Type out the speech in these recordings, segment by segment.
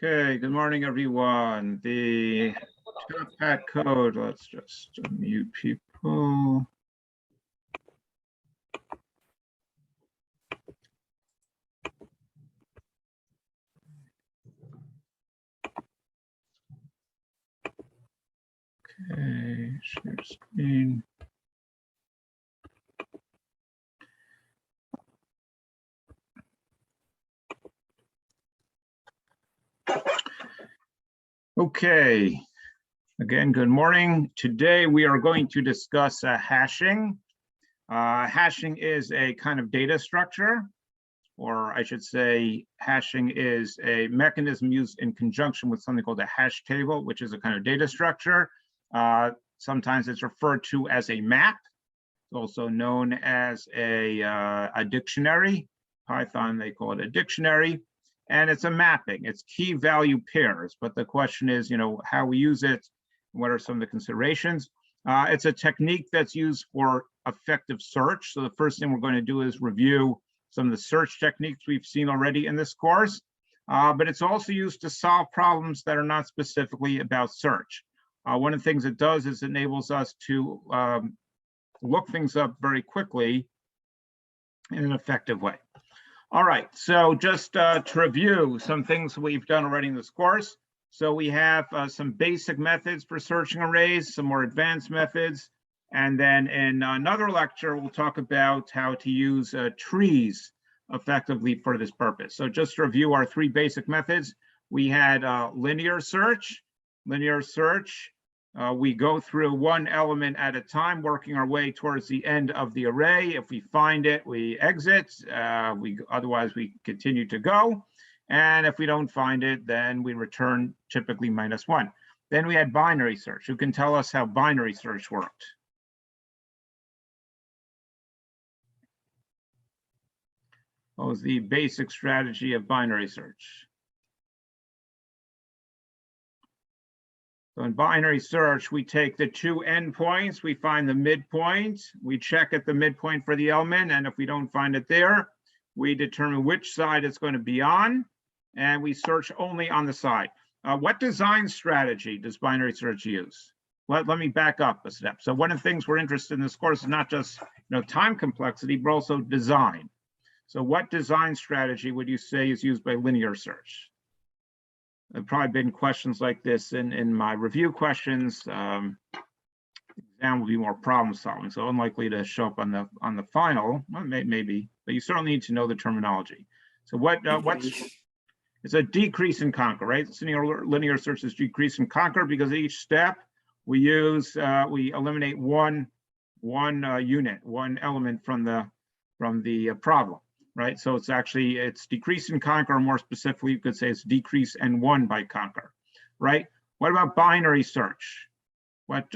Okay, good morning, everyone. The chat code, let's just mute people. Okay, share screen. Okay, again, good morning. Today we are going to discuss hashing. Hashing is a kind of data structure, or I should say hashing is a mechanism used in conjunction with something called a hash table, which is a kind of data structure. Sometimes it's referred to as a map. It's also known as a dictionary. Python, they call it a dictionary. And it's a mapping. It's key value pairs. But the question is, how we use it. What are some of the considerations? It's a technique that's used for effective search. So the first thing we're going to do is review some of the search techniques we've seen already in this course. But it's also used to solve problems that are not specifically about search. One of the things it does is enables us to look things up very quickly in an effective way. All right, so just to review some things we've done already in this course. So we have some basic methods for searching arrays, some more advanced methods, and then in another lecture, we'll talk about how to use trees effectively for this purpose. So just to review our three basic methods, we had linear search. Linear search, we go through one element at a time, working our way towards the end of the array. If we find it, we exit. Otherwise, we continue to go. And if we don't find it, then we return typically -1. Then we had binary search. Who can tell us how binary search worked? What was the basic strategy of binary search? So in binary search, we take the two endpoints, we find the midpoint, we check at the midpoint for the element, and if we don't find it there, we determine which side it's going to be on, and we search only on the side. What design strategy does binary search use? Let me back up a step. So one of the things we're interested in this course is not just time complexity, but also design. So what design strategy would you say is used by linear search? There've probably been questions like this in my review questions. Exam will be more problem solving, so unlikely to show up on the final. Well, maybe, but you certainly need to know the terminology. So it's a decrease and conquer, right? Linear search is decrease and conquer because at each step we eliminate one unit, one element from the problem. Right, so it's decrease and conquer, or more specifically, you could say it's decrease and one by conquer, right? What about binary search? What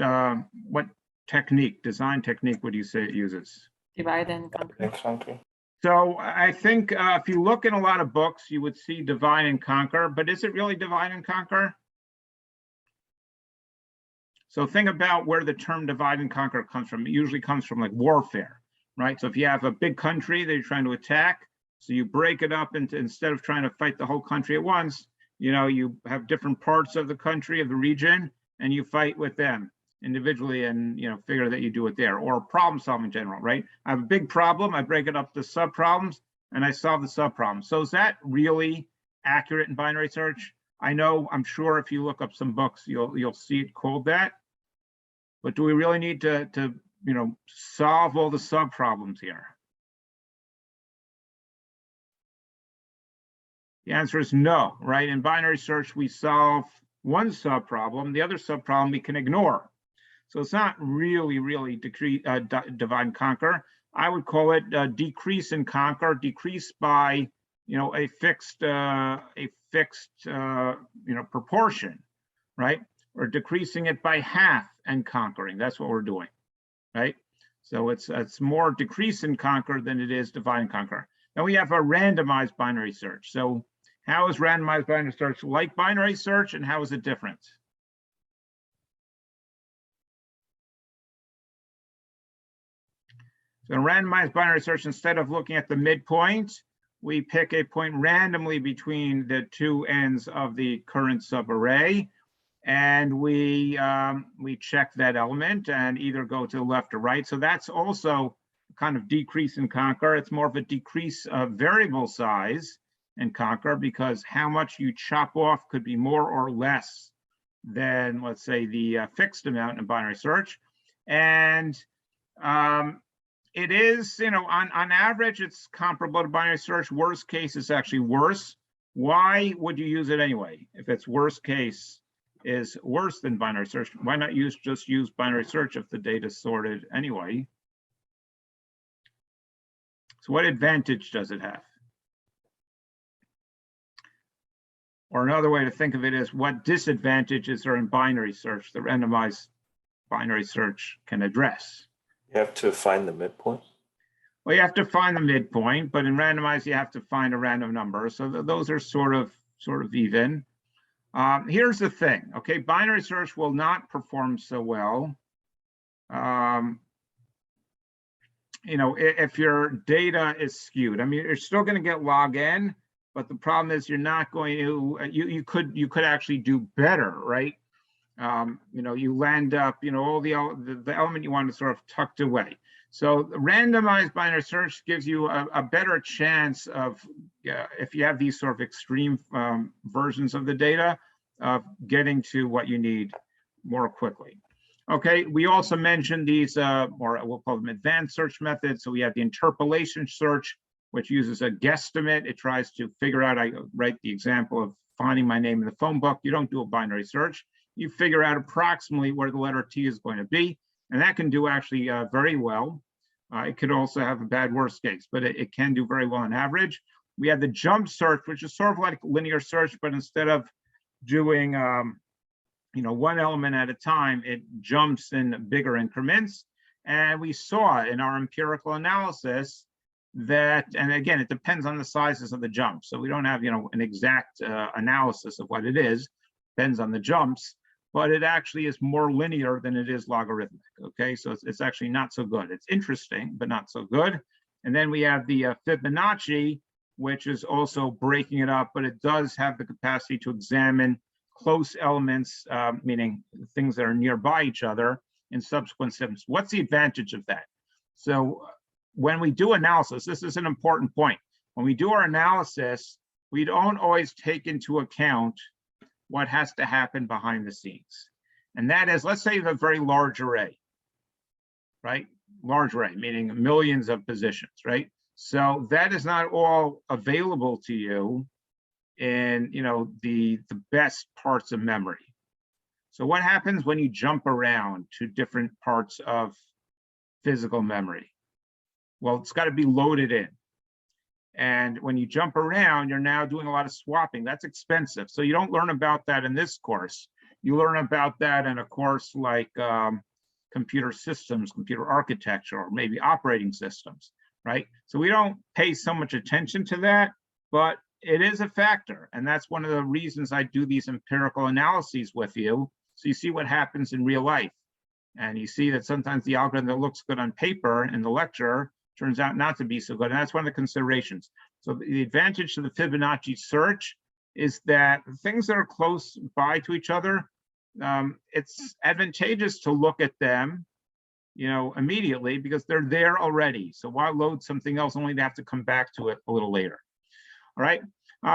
technique, design technique, would you say it uses? Divide and conquer. So I think if you look in a lot of books, you would see divide and conquer, but is it really divide and conquer? So think about where the term divide and conquer comes from. It usually comes from like warfare. Right, so if you have a big country that you're trying to attack, so you break it up into, instead of trying to fight the whole country at once, you have different parts of the country, of the region, and you fight with them individually and, figure that you do it there. Or problem solving in general, right? I have a big problem, I break it up to sub problems, and I solve the sub problem. So is that really accurate in binary search? I'm sure if you look up some books, you'll see it called that. But do we really need to solve all the sub problems here? The answer is no, right? In binary search, we solve one sub problem. The other sub problem we can ignore. So it's not really divide and conquer. I would call it decrease and conquer. Decrease by a fixed proportion, right? Or decreasing it by half and conquering. That's what we're doing, right? So it's more decrease and conquer than it is divide and conquer. Then we have a randomized binary search. So how is randomized binary search like binary search, and how is it different? So in randomized binary search, instead of looking at the midpoint, we pick a point randomly between the two ends of the current subarray, and we check that element and either go to the left or right. So that's also kind of decrease and conquer. It's more of a decrease of variable size and conquer, because how much you chop off could be more or less than, let's say, the fixed amount in binary search. And it is, on average, it's comparable to binary search. Worst case is actually worse. Why would you use it anyway? If it's worst case is worse than binary search, why not just use binary search if the data is sorted anyway? So what advantage does it have? Or another way to think of it is, what disadvantages are in binary search that randomized binary search can address? You have to find the midpoint. Well, you have to find the midpoint, but in randomized, you have to find a random number. So those are sort of even. Here's the thing, okay? Binary search will not perform so well. If your data is skewed. I mean, you're still going to get log n, but the problem is you're not going to. You could actually do better, right? You land up, all the element you want to sort of tucked away. So the randomized binary search gives you a better chance of, if you have these sort of extreme versions of the data, of getting to what you need more quickly. Okay, we also mentioned these, or we'll call them advanced search methods. So we have the interpolation search, which uses a guesstimate. It tries to figure out, I write the example of finding my name in the phone book. You don't do a binary search. You figure out approximately where the letter T is going to be, and that can do actually very well. It could also have a bad worst case, but it can do very well on average. We have the jump search, which is sort of like linear search, but instead of doing one element at a time, it jumps in bigger increments. And we saw in our empirical analysis that, and again, it depends on the sizes of the jumps. So we don't have an exact analysis of what it is, depends on the jumps, but it actually is more linear than it is logarithmic. Okay, so it's actually not so good. It's interesting, but not so good. And then we have the Fibonacci, which is also breaking it up, but it does have the capacity to examine close elements, meaning things that are nearby each other in subsequent steps. What's the advantage of that? So when we do analysis, this is an important point. When we do our analysis, we don't always take into account what has to happen behind the scenes. And that is, let's say you have a very large array, right? Large array, meaning millions of positions, right? So that is not all available to you in the best parts of memory. So what happens when you jump around to different parts of physical memory? Well, it's got to be loaded in. And when you jump around, you're now doing a lot of swapping. That's expensive. So you don't learn about that in this course. You learn about that in a course like computer systems, computer architecture, or maybe operating systems, right? So we don't pay so much attention to that, but it is a factor. And that's one of the reasons I do these empirical analyses with you. So you see what happens in real life. And you see that sometimes the algorithm that looks good on paper in the lecture turns out not to be so good. And that's one of the considerations. So the advantage to the Fibonacci search is that things that are close by to each other, it's advantageous to look at them, immediately, because they're there already. So why load something else only to have to come back to it a little later? All right.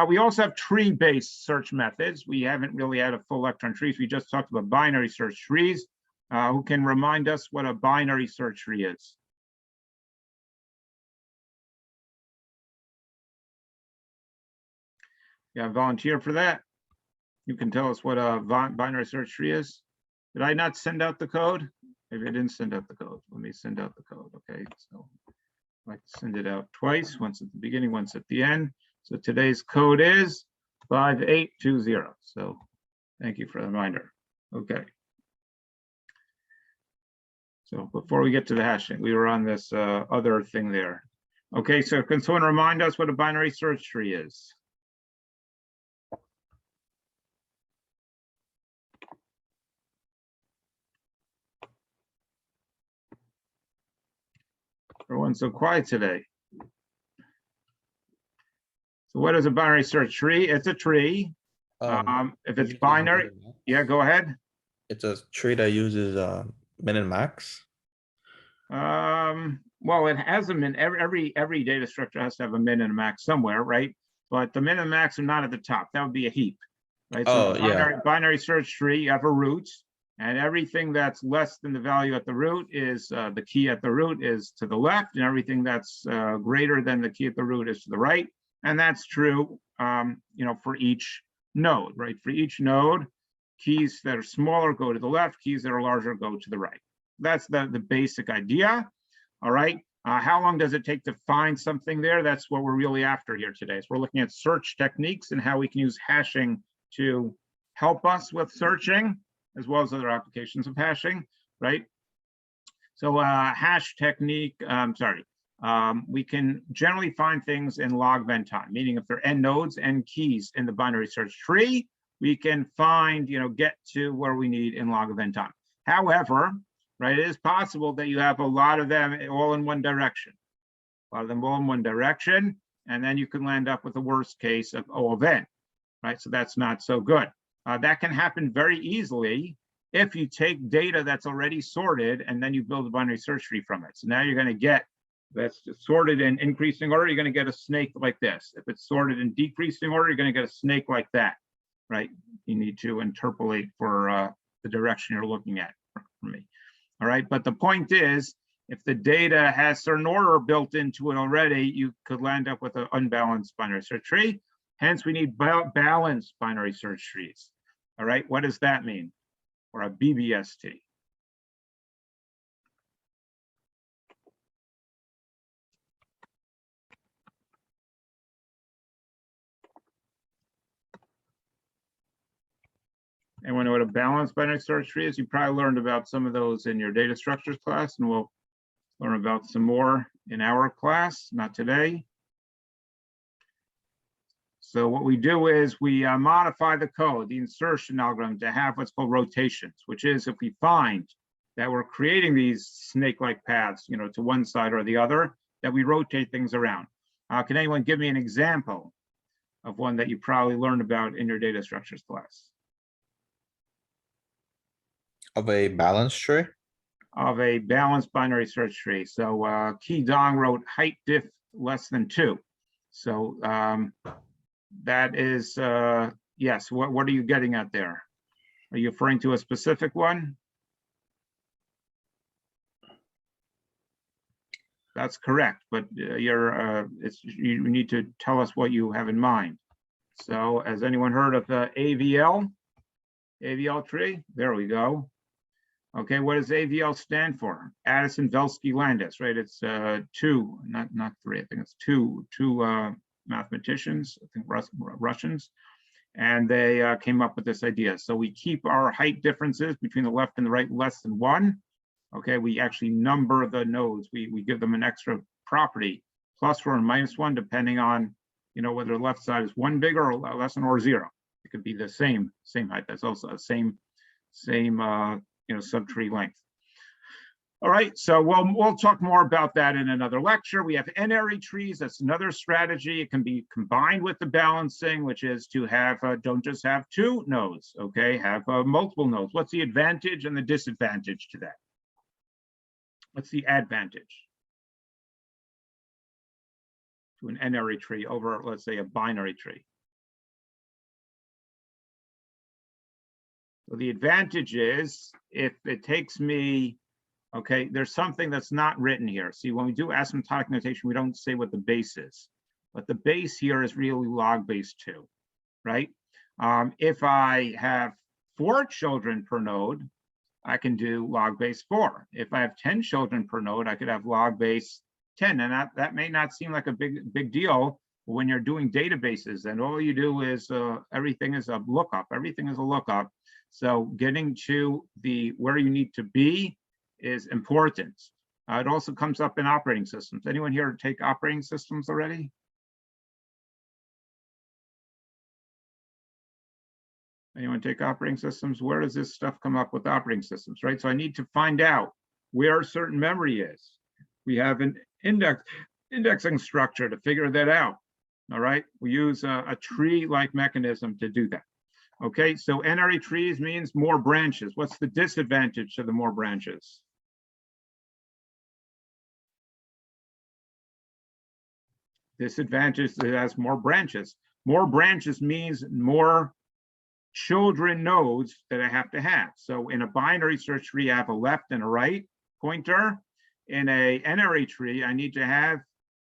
We also have tree-based search methods. We haven't really had a full lecture on trees. We just talked about binary search trees. Who can remind us what a binary search tree is? Yeah, volunteer for that. You can tell us what a binary search tree is. Did I not send out the code? Maybe I didn't send out the code. Let me send out the code. Okay, so I like to send it out twice, once at the beginning, once at the end. So today's code is 5820. So thank you for the reminder. Okay. So before we get to the hashing, we were on this other thing there. Okay, so can someone remind us what a binary search tree is? Everyone's so quiet today. So what is a binary search tree? It's a tree. If it's uses binary, min and max. yeah, go ahead. It's a tree that uses min and max. Well, it has a min, every data structure has to have a min and a max somewhere, right? But the min and max are not at the top. That would be a heap, right? So Oh, yeah. binary search tree, you have a root, and everything that's less than the value at the root is the key at the root is to the left, and everything that's greater than the key at the root is to the right. And that's true, for each node, right? For each node, keys that are smaller go to the left, keys that are larger go to the right. That's the basic idea. All right. How long does it take to find something there? That's what we're really after here today. So we're looking at search techniques and how we can use hashing to help us with searching, as well as other applications of hashing, right? So hash technique, we can generally find things in log_n time, meaning if there are n nodes, n keys in the binary search tree, we can find, get to where we need in log_n time. However, right, it is possible that you have a lot of them all in one direction, and then you can land up with the worst case of O of n, right? So that's not so good. That can happen very easily if you take data that's already sorted and then you build a binary search tree from it. So now you're going to get that's sorted in increasing order, you're going to get a snake like this. If it's sorted in decreasing order, you're going to get a snake like that, right? You need to interpolate for the direction you're looking at for me. All right, but the point is, if the data has certain order built into it already, you could land up with an unbalanced binary search tree. Hence, we need balanced binary search trees. All right, what does that mean? Or a BBST. Anyone know what a balanced binary search tree is? You probably learned about some of those in your data structures class, and we'll learn about some more in our class, not today. So what we do is we modify the code, the insertion algorithm, to have what's called rotations, which is if we find that we're creating these snake-like paths, to one side or the other, that we rotate things around. Can anyone give me an example of one that you probably learned about in your data structures class? Of a balance tree? Of a balanced binary search tree. So Key Dong wrote height diff less than 2. So that is, yes, what are you getting at there? Are you referring to a specific one? That's correct, but you need to tell us what you have in mind. So has anyone heard of the AVL tree? There we go. Okay, what does AVL stand for? Addison, Velsky, Landis, right? It's 2, not 3. I think it's two mathematicians, I think Russians, and they came up with this idea. So we keep our height differences between the left and the right less than 1. Okay, we actually number the nodes. We give them an extra property, +1 or -1, depending on whether the left side is 1 bigger or less than or 0. It could be the same height. That's also a same subtree length. All right, so we'll talk more about that in another lecture. We have n-ary trees. That's another strategy. It can be combined with the balancing, which is to have don't just have 2 nodes. Okay, have multiple nodes. What's the advantage and the disadvantage to that? What's the advantage to an n-ary tree over, let's say, a binary tree? So the advantage is if it takes me, okay, there's something that's not written here. See, when we do asymptotic notation, we don't say what the base is, but the base here is really log base 2, right? If I have 4 children per node, I can do log base 4. If I have 10 children per node, I could have log base 10. And that may not seem like a big deal when you're doing databases and all you do is everything is a lookup. Everything is a lookup. So getting to where you need to be is important. It also comes up in operating systems. Anyone here take operating systems already? Anyone take operating systems? Where does this stuff come up with operating systems, right? So I need to find out where a certain memory is. We have an indexing structure to figure that out. All right, we use a tree-like mechanism to do that. Okay, so n-ary trees means more branches. What's the disadvantage to the more branches? Disadvantage, it has more branches. More branches means more children nodes that I have to have. So in a binary search tree, I have a left and a right pointer. In a n-ary tree, I need to have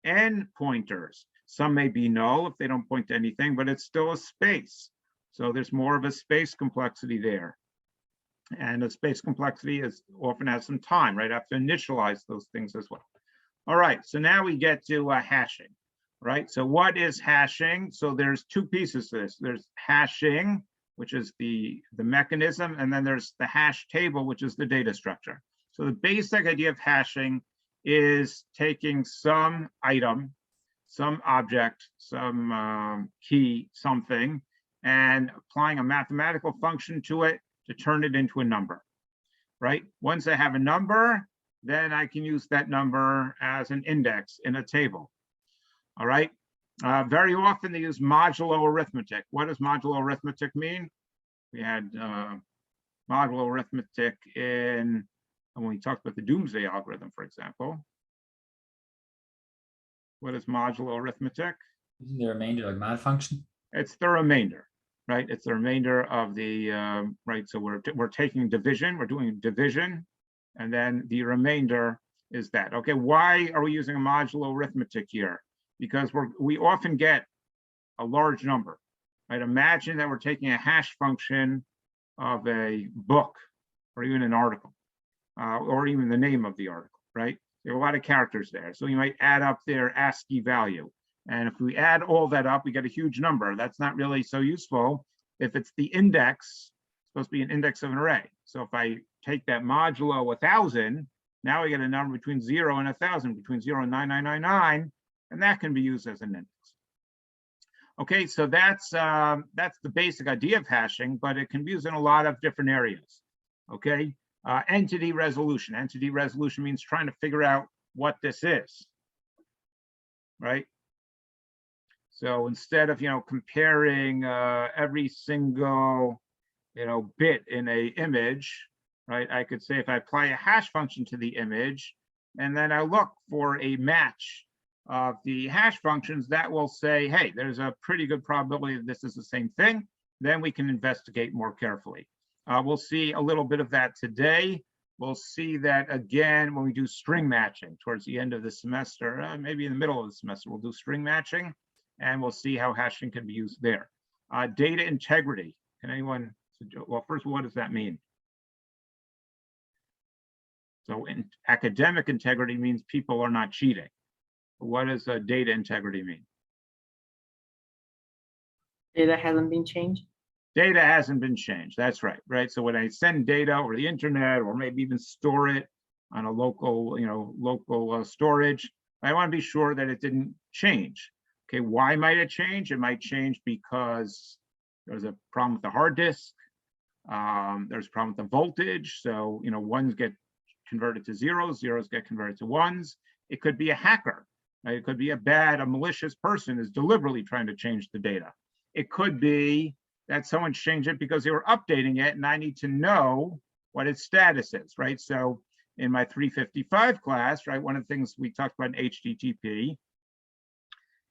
n pointers. Some may be null if they don't point to anything, but it's still a space. So there's more of a space complexity there. And a space complexity often has some time, right? I have to initialize those things as well. All right, so now we get to hashing, right? So what is hashing? So there's two pieces to this. There's hashing, which is the mechanism, and then there's the hash table, which is the data structure. So the basic idea of hashing is taking some item, some object, some key, something, and applying a mathematical function to it to turn it into a number, right? Once I have a number, then I can use that number as an index in a table, all right? Very often they use modulo arithmetic. What does modulo arithmetic mean? We had modulo arithmetic when we talked about the doomsday algorithm, for example. What is modulo arithmetic? Isn't the remainder like math function? It's the remainder, right? It's the remainder of the, right? So we're taking division, we're doing division, and then the remainder is that. Okay, why are we using a modulo arithmetic here? Because we often get a large number, right? Imagine that we're taking a hash function of a book or even an article, or even the name of the article, right? There are a lot of characters there. So you might add up their ASCII value. And if we add all that up, we get a huge number. That's not really so useful. If it's the index, it's supposed to be an index of an array. So if I take that modulo 1,000, now we get a number between 0 and 1,000, between 0 and 9999, and that can be used as an index. Okay, so that's the basic idea of hashing, but it can be used in a lot of different areas. Okay, entity resolution. Entity resolution means trying to figure out what this is, right? So instead of comparing every single bit in a image, right? I could say if I apply a hash function to the image, and then I look for a match of the hash functions, that will say, hey, there's a pretty good probability that this is the same thing. Then we can investigate more carefully. We'll see a little bit of that today. We'll see that again when we do string matching towards the end of the semester, maybe in the middle of the semester, we'll do string matching, and we'll see how hashing can be used there. Data integrity. Can anyone, well, first, what does that mean? So academic integrity means people are not cheating. What does data integrity mean? Data hasn't been changed. Data hasn't been changed. That's right, right? So when I send data over the internet, or maybe even store it on a local, local storage, I want to be sure that it didn't change. Okay, why might it change? It might change because there's a problem with the hard disk. There's a problem with the voltage. So, ones get converted to zeros, zeros get converted to ones. It could be a hacker. Right? It could be a malicious person is deliberately trying to change the data. It could be that someone changed it because they were updating it, and I need to know what its status is, right? So in my 355 class, right, one of the things we talked about in HTTP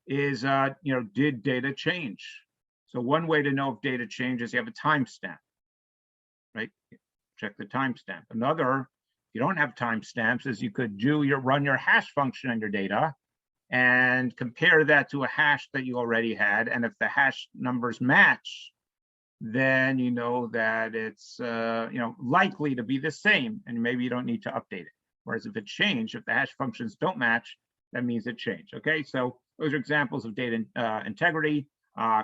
is, did data change? So one way to know if data changes, you have a timestamp, right? Check the timestamp. Another, if you don't have timestamps, is you could run your hash function on your data and compare that to a hash that you already had. And if the hash numbers match, then you know that it's likely to be the same, and maybe you don't need to update it. Whereas if it changed, if the hash functions don't match, that means it changed. Okay, so those are examples of data integrity.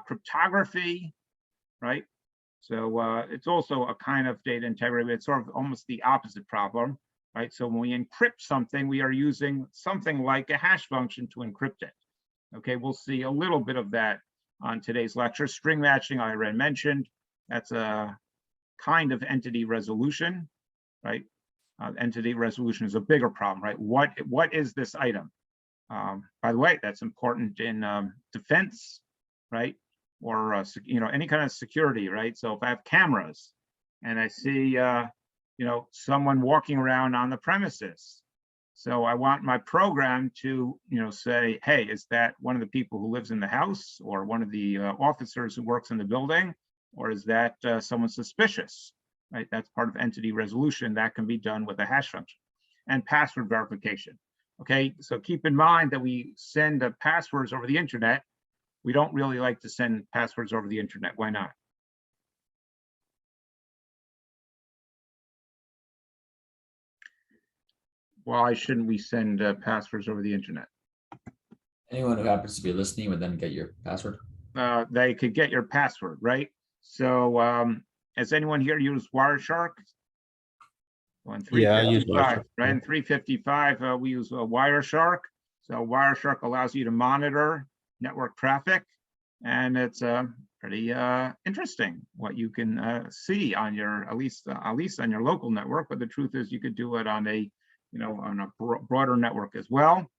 Cryptography, right? So it's also a kind of data integrity, but it's sort of almost the opposite problem. right? So when we encrypt something, we are using something like a hash function to encrypt it. Okay, we'll see a little bit of that on today's lecture. String matching, I already mentioned. That's a kind of entity resolution, right? Entity resolution is a bigger problem, right? What is this item? By the way, that's important in defense, right? Or any kind of security, right? So if I have cameras and I see someone walking around on the premises, so I want my program to say, hey, is that one of the people who lives in the house, or one of the officers who works in the building, or is that someone suspicious, right? That's part of entity resolution. That can be done with a hash function. And password verification. Okay, so keep in mind that we send passwords over the internet. We don't really like to send passwords over the internet. Why not? Why shouldn't we send passwords over the internet? Anyone who happens to be listening would then get your password. They could get your password, right? So has anyone here used Wireshark? On Yeah, I use 355, Wireshark. right? In 355, we use Wireshark. So Wireshark allows you to monitor network traffic, and it's pretty interesting what you can see on your at least on your local network. But the truth is, you could do it on a on a broader network as well,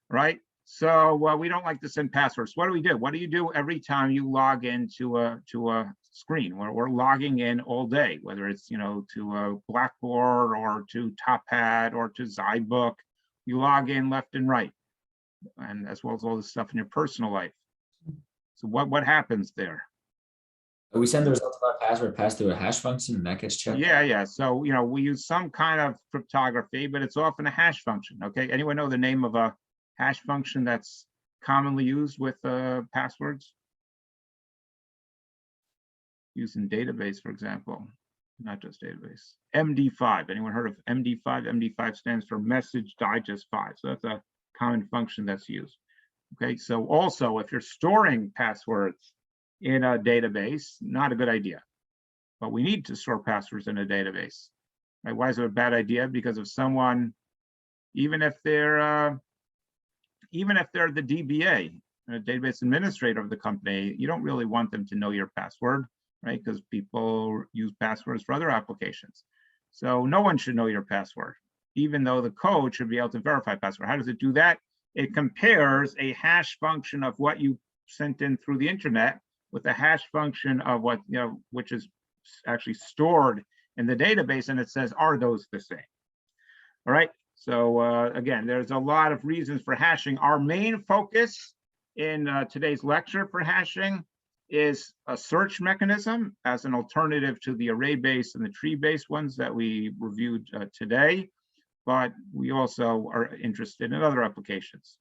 right? So we don't like to send passwords. What do? What do you do every time you log into a screen? We're logging in all day, whether it's to a Blackboard or to TopPad or to Zybook. You log in left and right, and as well as all the stuff in your personal life. So what happens there? We send the results of our password passed through a hash function, and that gets checked. Yeah. So we use some kind of cryptography, but it's often a hash function. Okay. Anyone know the name of a hash function that's commonly used with passwords? Used in database, for example, not just database. MD5. Anyone heard of MD5? MD5 stands for Message Digest 5. So that's a common function that's used. Okay. So also, if you're storing passwords in a database, not a good idea. But we need to store passwords in a database. Right? Why is it a bad idea? Because if someone, even if they're the DBA, a database administrator of the company, you don't really want them to know your password, right? Because people use passwords for other applications. So no one should know your password, even though the code should be able to verify password. How does it do that? It compares a hash function of what you sent in through the internet with a hash function of what, which is actually stored in the database, and it says, are those the same? All right. So again, there's a lot of reasons for hashing. Our main focus in today's lecture for hashing is a search mechanism as an alternative to the array-based and the tree-based ones that we reviewed today. But we also are interested in other applications.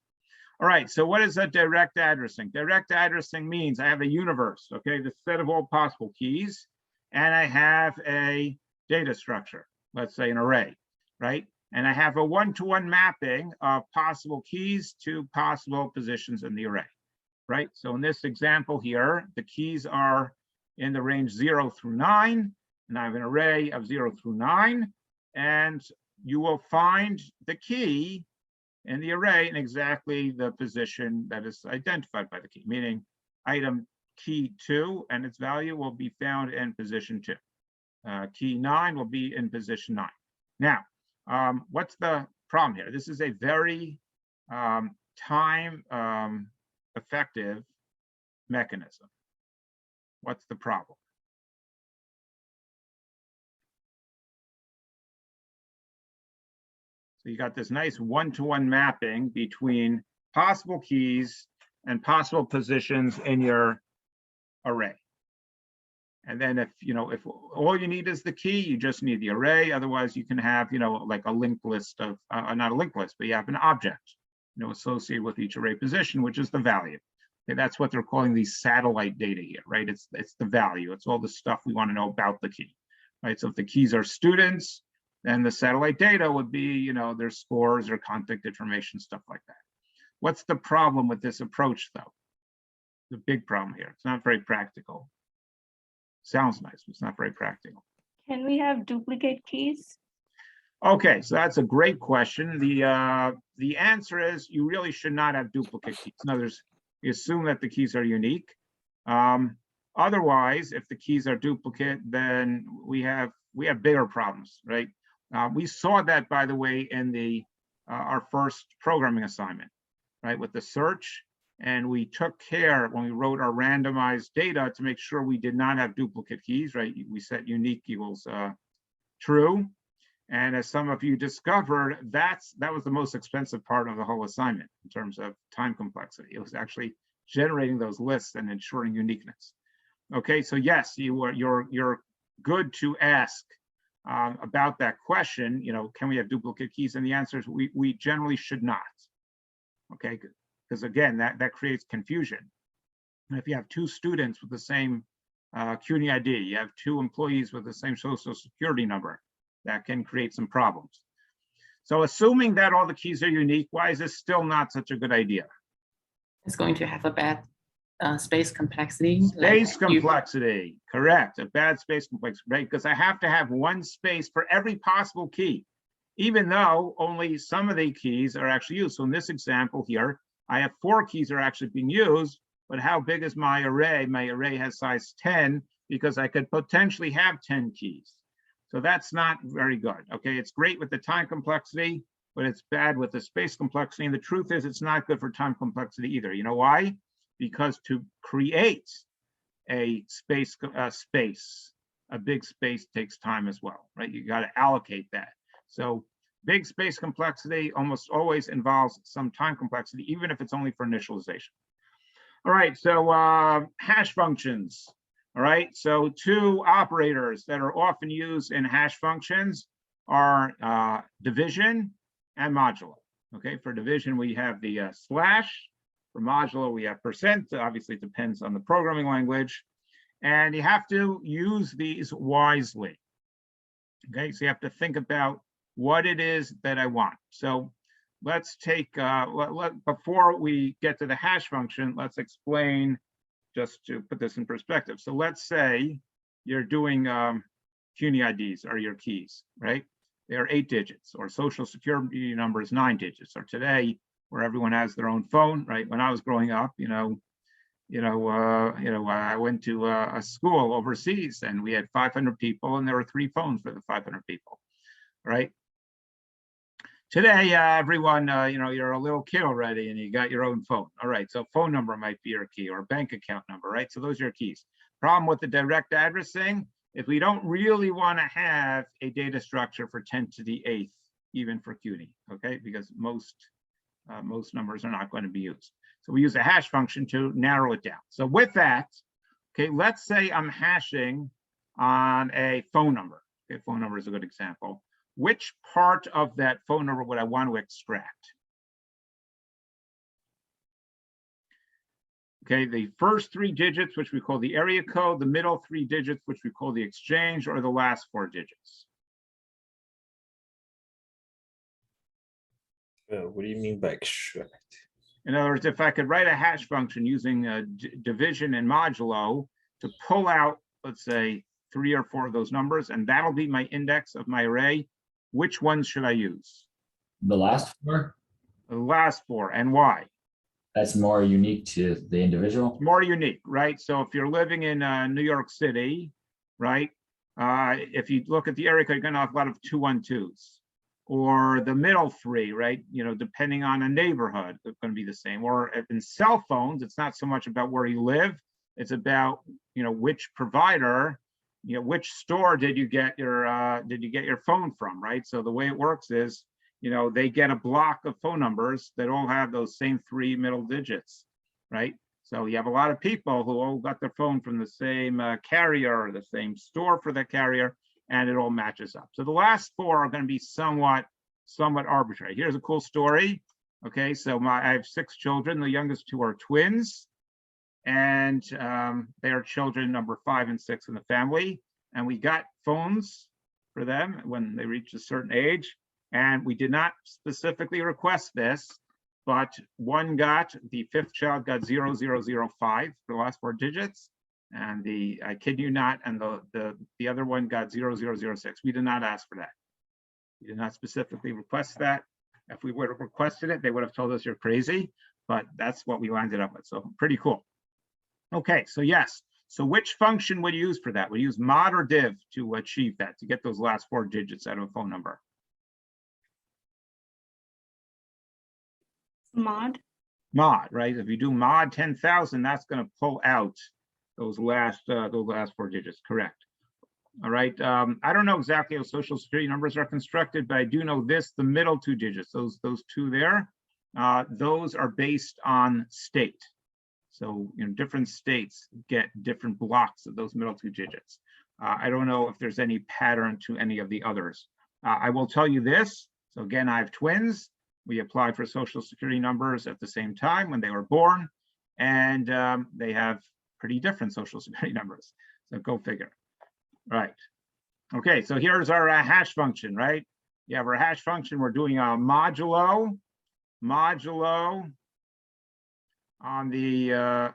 All right, so what is that direct addressing? Direct addressing means I have a universe, okay, the set of all possible keys, and I have a data structure, let's say an array, right? And I have a one-to-one mapping of possible keys to possible positions in the array, right? So in this example here, the keys are in the range 0 through 9, and I have an array of 0 through 9, and you will find the key in the array in exactly the position that is identified by the key, meaning item key 2 and its value will be found in position 2. Key 9 will be in position 9. Now, what's the problem here? This is a very time effective mechanism. What's the problem? So you got this nice one-to-one mapping between possible keys and possible positions in your array. And then if all you need is the key, you just need the array. Otherwise, you can have, like a linked list of, not a linked list, but you have an object, associated with each array position, which is the value. Okay, that's what they're calling these satellite data here, right? It's the value. It's all the stuff we want to know about the key, right? So if the keys are students, then the satellite data would be, their scores, their contact information, stuff like that. What's the problem with this approach, though? The big problem here. It's not very practical. Sounds nice, but it's not very practical. Can we have duplicate keys? Okay, so that's a great question. The answer is you really should not have duplicate keys. In other words, you assume that the keys are unique. Otherwise, if the keys are duplicate, then we have bigger problems, right? We saw that, by the way, in our first programming assignment, right, with the search. And we took care when we wrote our randomized data to make sure we did not have duplicate keys, right? We set unique equals true. And as some of you discovered, that was the most expensive part of the whole assignment in terms of time complexity. It was actually generating those lists and ensuring uniqueness. Okay, so yes, you're good to ask about that question. You know, can we have duplicate keys? And the answer is we generally should not. Okay, because again, that creates confusion. And if you have two students with the same CUNY ID, you have two employees with the same social security number, that can create some problems. So assuming that all the keys are unique, why is this still not such a good idea? It's going to have a bad space complexity. Space complexity, correct. A bad space complexity, right? Because I have to have one space for every possible key, even though only some of the keys are actually used. So in this example here, I have 4 keys are actually being used, but how big is my array? My array has size 10 because I could potentially have 10 keys. So that's not very good. Okay, it's great with the time complexity, but it's bad with the space complexity. And the truth is, it's not good for time complexity either. You know why? Because to create a space, a big space takes time as well, right? You got to allocate that. So big space complexity almost always involves some time complexity, even if it's only for initialization. All right, so hash functions. All right, so 2 operators that are often used in hash functions are division and modulo. Okay, for division, we have the slash. For modulo, we have percent. Obviously, it depends on the programming language. And you have to use these wisely. Okay, so you have to think about what it is that I want. So let's take, before we get to the hash function, let's explain, just to put this in perspective. So let's say you're doing CUNY IDs are your keys, right? They are 8 digits, or social security number is 9 digits. Or today, where everyone has their own phone, right? When I was growing up, I went to a school overseas, and we had 500 people, and there were 3 phones for the 500 people, right? Today, everyone, you're a little kid already and you got your own phone. All right, so phone number might be your key, or bank account number, right? So those are your keys. Problem with the direct addressing, if we don't really want to have a data structure for 10 to the 8th, even for CUNY, okay? Because most numbers are not going to be used. So we use a hash function to narrow it down. So with that, okay, let's say I'm hashing on a phone number. Okay, phone number is a good example. Which part of that phone number would I want to extract? Okay, the first 3 digits, which we call the area code, the middle 3 digits, which we call the exchange, or the last 4 digits. What do you mean by extract? In other words, if I could write a hash function using division and modulo to pull out, let's say, 3 or 4 of those numbers, and that'll be my index of my array, which ones should I use? The last 4, The last 4, and why? that's more unique to the individual. More unique, right? So if you're living in New York City, right? If you look at the area code, you're gonna have a lot of 212s. Or the middle 3, right? Depending on a neighborhood, it's going to be the same. Or in cell phones, it's not so much about where you live, it's about which provider, which store did you get your phone from, right? So the way it works is, they get a block of phone numbers that all have those same 3 middle digits, right? So you have a lot of people who all got their phone from the same carrier, or the same store for the carrier, and it all matches up. So the last 4 are going to be somewhat arbitrary. Here's a cool story. Okay, so I have 6 children. The youngest 2 are twins, and they are children number 5 and 6 in the family. And we got phones for them when they reached a certain age. And we did not specifically request this, but the 5th child got 0005 for the last 4 digits. And I kid you not, and the other one got 0006. We did not ask for that. We did not specifically request that. If we would have requested it, they would have told us you're crazy, but that's what we landed up with. So pretty cool. Okay, so yes. So which function would you use for that? Would you use mod or div to achieve that, to get those last 4 digits out of a phone number? Mod. Mod, right? If you do mod 10,000, that's going to pull out those last 4 digits. Correct. All right. I don't know exactly how social security numbers are constructed, but I do know this: the middle 2 digits, those 2 there, those are based on state. So, different states get different blocks of those middle 2 digits. I don't know if there's any pattern to any of the others. I will tell you this. So again, I have twins. We applied for social security numbers at the same time when they were born, and they have pretty different social security numbers. So go figure. Right. Okay, so here's our hash function, right? You have our hash function. We're doing a modulo on the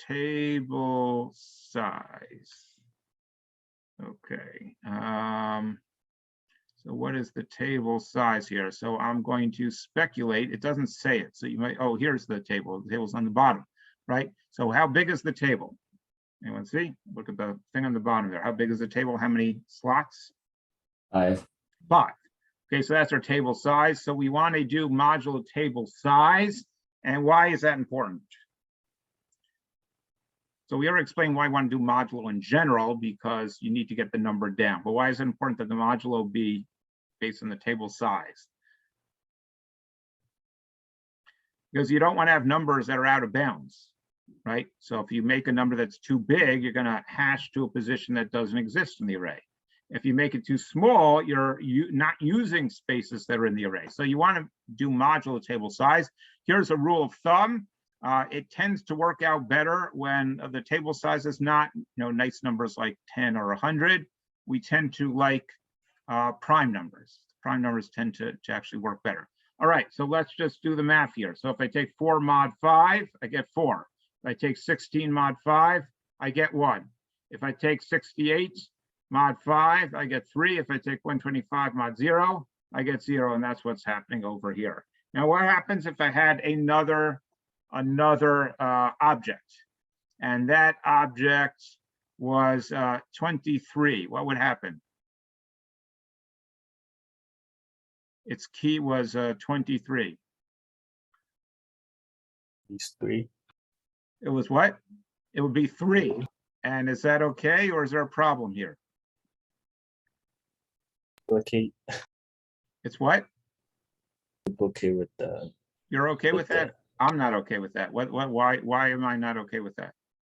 table size. Okay. So what is the table size here? So I'm going to speculate. It doesn't say it. So you might, oh, here's the table. The table's on the bottom, right? So how big is the table? Anyone see? Look at the thing on the bottom there. How big is the table? How many slots? 5. 5. Okay, so that's our table size. So we want to do modulo table size. And why is that important? So we already explained why I want to do modulo in general, because you need to get the number down. But why is it important that the modulo be based on the table size? Because you don't want to have numbers that are out of bounds, right? So if you make a number that's too big, you're going to hash to a position that doesn't exist in the array. If you make it too small, you're not using spaces that are in the array. So you want to do modulo table size. Here's a rule of thumb. It tends to work out better when the table size is not, nice numbers like 10 or 100. We tend to like prime numbers. Prime numbers tend to actually work better. All right, so let's just do the math here. So if I take 4 mod 5, I get 4. If I take 16 mod 5, I get 1. If I take 68 mod 5, I get 3. If I take 125 mod 0, I get 0, and that's what's happening over here. Now, what happens if I had another object, and that object was 23? What would happen? Its key was 23. These 3. It was what? It would be 3. And is that okay, or is there a problem here? Okay, It's what? okay with the. You're okay with With that? I'm not okay with that. Why am I not okay with that?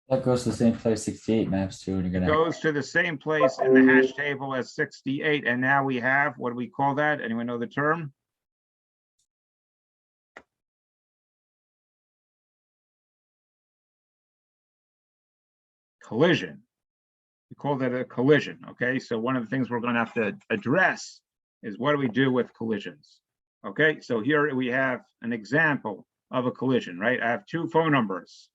That goes to the same place 68 maps to, and you're It gonna. goes to the same place in the hash table as 68, and now we have, what do we call that? Anyone know the term? Collision. We call that a collision, okay? So one of the things we're going to have to address is, what do we do with collisions? Okay, so here we have an example of a collision, right? I have 2 phone numbers,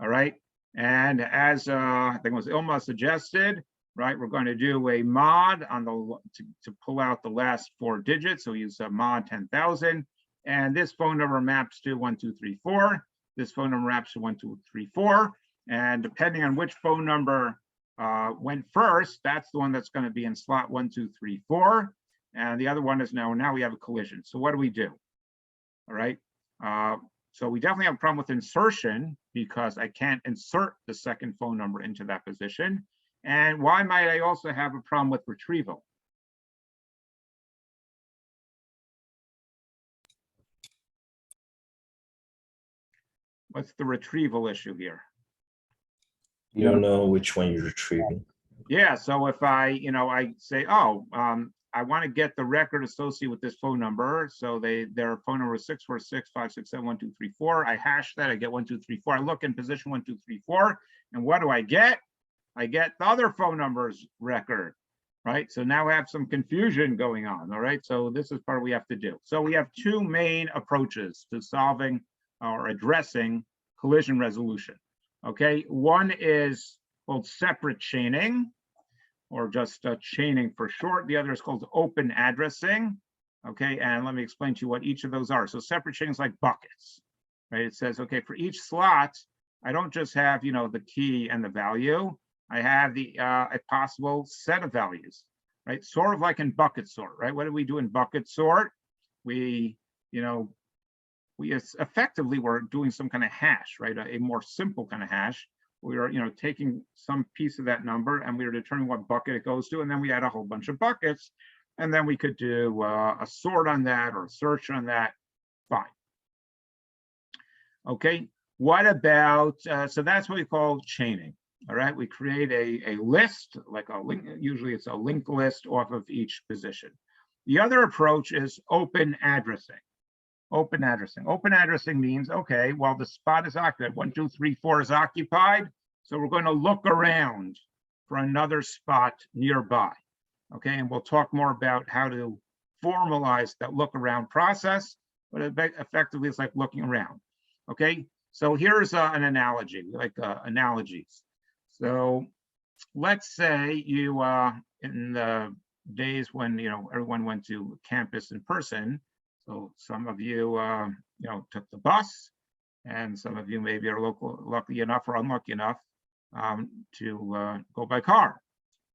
all right? And as I think it was Ilma suggested, right, we're going to do a mod on the to pull out the last 4 digits. So we use a mod 10,000, and this phone number maps to 1234. This phone number maps to 1234, and depending on which phone number went first, that's the one that's going to be in slot 1234, and the other one is now we have a collision. So what do we do? All right. So we definitely have a problem with insertion, because I can't insert the second phone number into that position. And why might I also have a problem with retrieval? What's the retrieval issue here? You don't know which one you're retrieving. Yeah, so if I say, oh, I want to get the record associated with this phone number. So their phone number is 646-567-1234. I hash that, I get 1234. I look in position 1234, and what do I get? I get the other phone number's record, right? So now I have some confusion going on, all right? So this is part we have to do. So we have 2 main approaches to solving or addressing collision resolution, okay? One is called separate chaining, or just chaining for short. The other is called open addressing. Okay, and let me explain to you what each of those are. So separate chain is like buckets, right? It says, okay, for each slot, I don't just have, the key and the value. I have a possible set of values, right? Sort of like in bucket sort, right? What do we do in bucket sort? We effectively were doing some kind of hash, right? A more simple kind of hash. We are, taking some piece of that number and we were determining what bucket it goes to. And then we had a whole bunch of buckets. And then we could do a sort on that or a search on that. Fine. Okay. What about, so that's what we call chaining. All right. We create a list, like a link. Usually it's a linked list off of each position. The other approach is open addressing. Open addressing. Open addressing means, okay, well, the spot is occupied. 1, 2, 3, 4 is occupied. So we're going to look around for another spot nearby. Okay, and we'll talk more about how to formalize that look around process, but effectively it's like looking around. Okay, so here's an analogy, like analogies. So let's say you, in the days when, everyone went to campus in person, so some of you, took the bus, and some of you maybe are lucky enough or unlucky enough to go by car.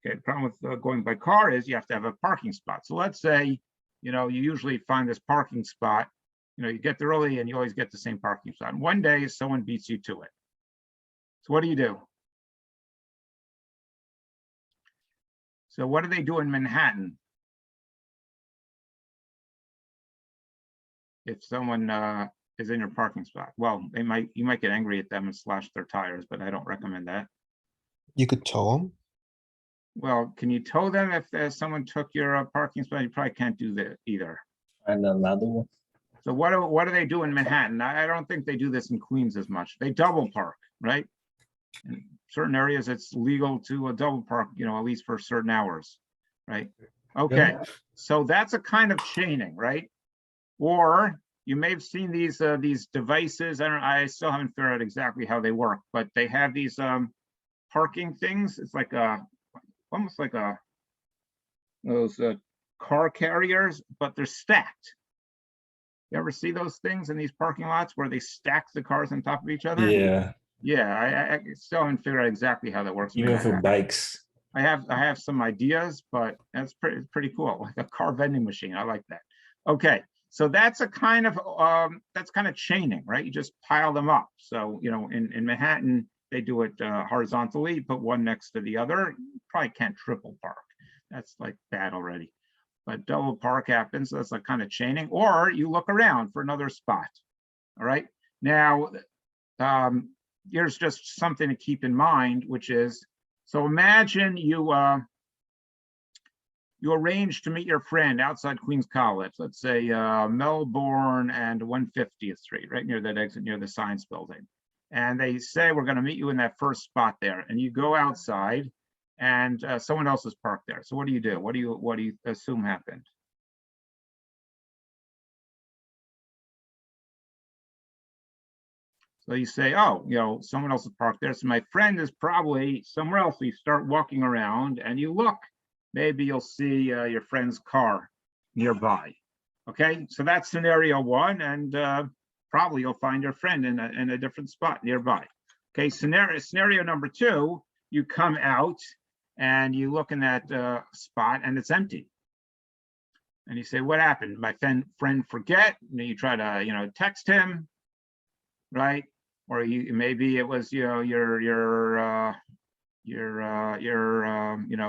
Okay, the problem with going by car is you have to have a parking spot. So let's say, you usually find this parking spot, you get there early and you always get the same parking spot. And one day someone beats you to it. So what do? So what do they do in Manhattan? If someone is in your parking spot, well, you might get angry at them and slash their tires, but I don't recommend that. You could tow them. Well, can you tow them if someone took your parking spot? You probably can't do that either. And another one. So what do they do in Manhattan? I don't think they do this in Queens as much. They double park, right? In certain areas, it's legal to a double park, at least for certain hours, right? Okay, so that's a kind of chaining, right? Or you may have seen these devices. I still haven't figured out exactly how they work, but they have these parking things. It's like almost like those car carriers, but they're stacked. You ever see those things in these parking lots where they stack the cars on top of each other? Yeah, Yeah, I still haven't figured out exactly how that works. even for bikes. I have some ideas, but that's pretty cool. Like a car vending machine. I like that. Okay, so that's a kind of chaining, right? You just pile them up. So in Manhattan they do it horizontally, put one next to the other. You probably can't triple park. That's like bad already. But double park happens. So that's a kind of chaining. Or you look around for another spot. All right. Now, here's just something to keep in mind, which is, so imagine you arrange to meet your friend outside Queens College, let's say Melbourne and 150th Street, right near that exit near the science building. And they say, we're going to meet you in that first spot there. And you go outside and someone else is parked there. So what do you do? What do you assume happened? So you say, oh, someone else is parked there. So my friend is probably somewhere else. So you start walking around and you look, maybe you'll see your friend's car nearby. Okay, so that's scenario one. And probably you'll find your friend in a different spot nearby. Okay, scenario number two, you come out and you look in that spot and it's empty. And you say, what happened? My friend forget? And you try to, text him, right? Or maybe it was, your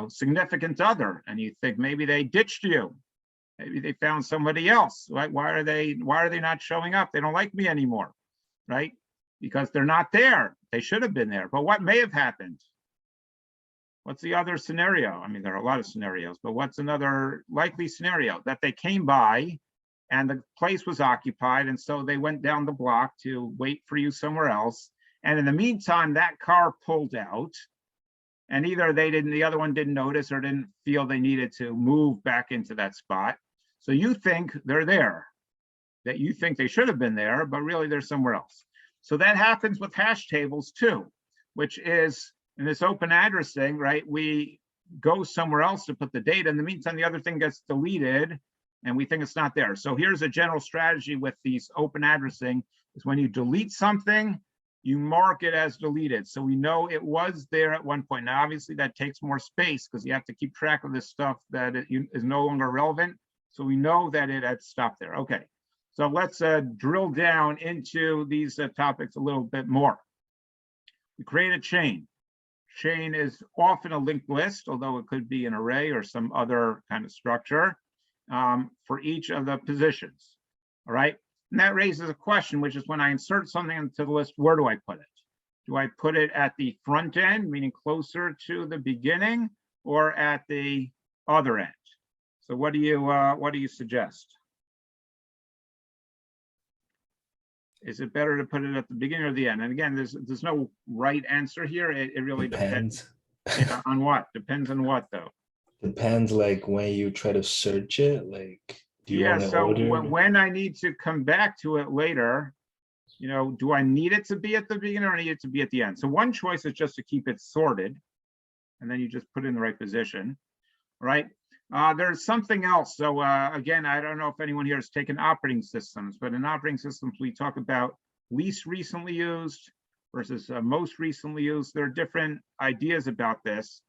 significant other, and you think maybe they ditched you. Maybe they found somebody else. Right? Why are they not showing up? They don't like me anymore, right? Because they're not there. They should have been there. But what may have happened? What's the other scenario? I mean, there are a lot of scenarios, but what's another likely scenario? That they came by and the place was occupied, and so they went down the block to wait for you somewhere else. And in the meantime, that car pulled out, and either the other one didn't notice or didn't feel they needed to move back into that spot. So you think they're there, that you think they should have been there, but really they're somewhere else. So that happens with hash tables too, which is in this open addressing, right? We go somewhere else to put the data. In the meantime, the other thing gets deleted. and we think it's not there. So here's a general strategy with these open addressing is when you delete something, you mark it as deleted. So we know it was there at one point. Now, obviously that takes more space because you have to keep track of this stuff that is no longer relevant. So we know that it had stopped there. Okay, so let's drill down into these topics a little bit more. We create a chain. Chain is often a linked list, although it could be an array or some other kind of structure for each of the positions. All right. And that raises a question, which is when I insert something into the list, where do I put it? Do I put it at the front end, meaning closer to the beginning, or at the other end? So what do you suggest? Is it better to put it at the beginning or the end? And again, there's no right answer here. It really depends. Yeah, on what? Depends on what though? Depends like when you try to search it, like do you Yeah, want to so order? when I need to come back to it later, do I need it to be at the beginning or I need it to be at the end? So one choice is just to keep it sorted, and then you just put it in the right position, right? There's something else. So again, I don't know if anyone here has taken operating systems, but in operating systems, we talk about least recently used versus most recently used. There are different ideas about this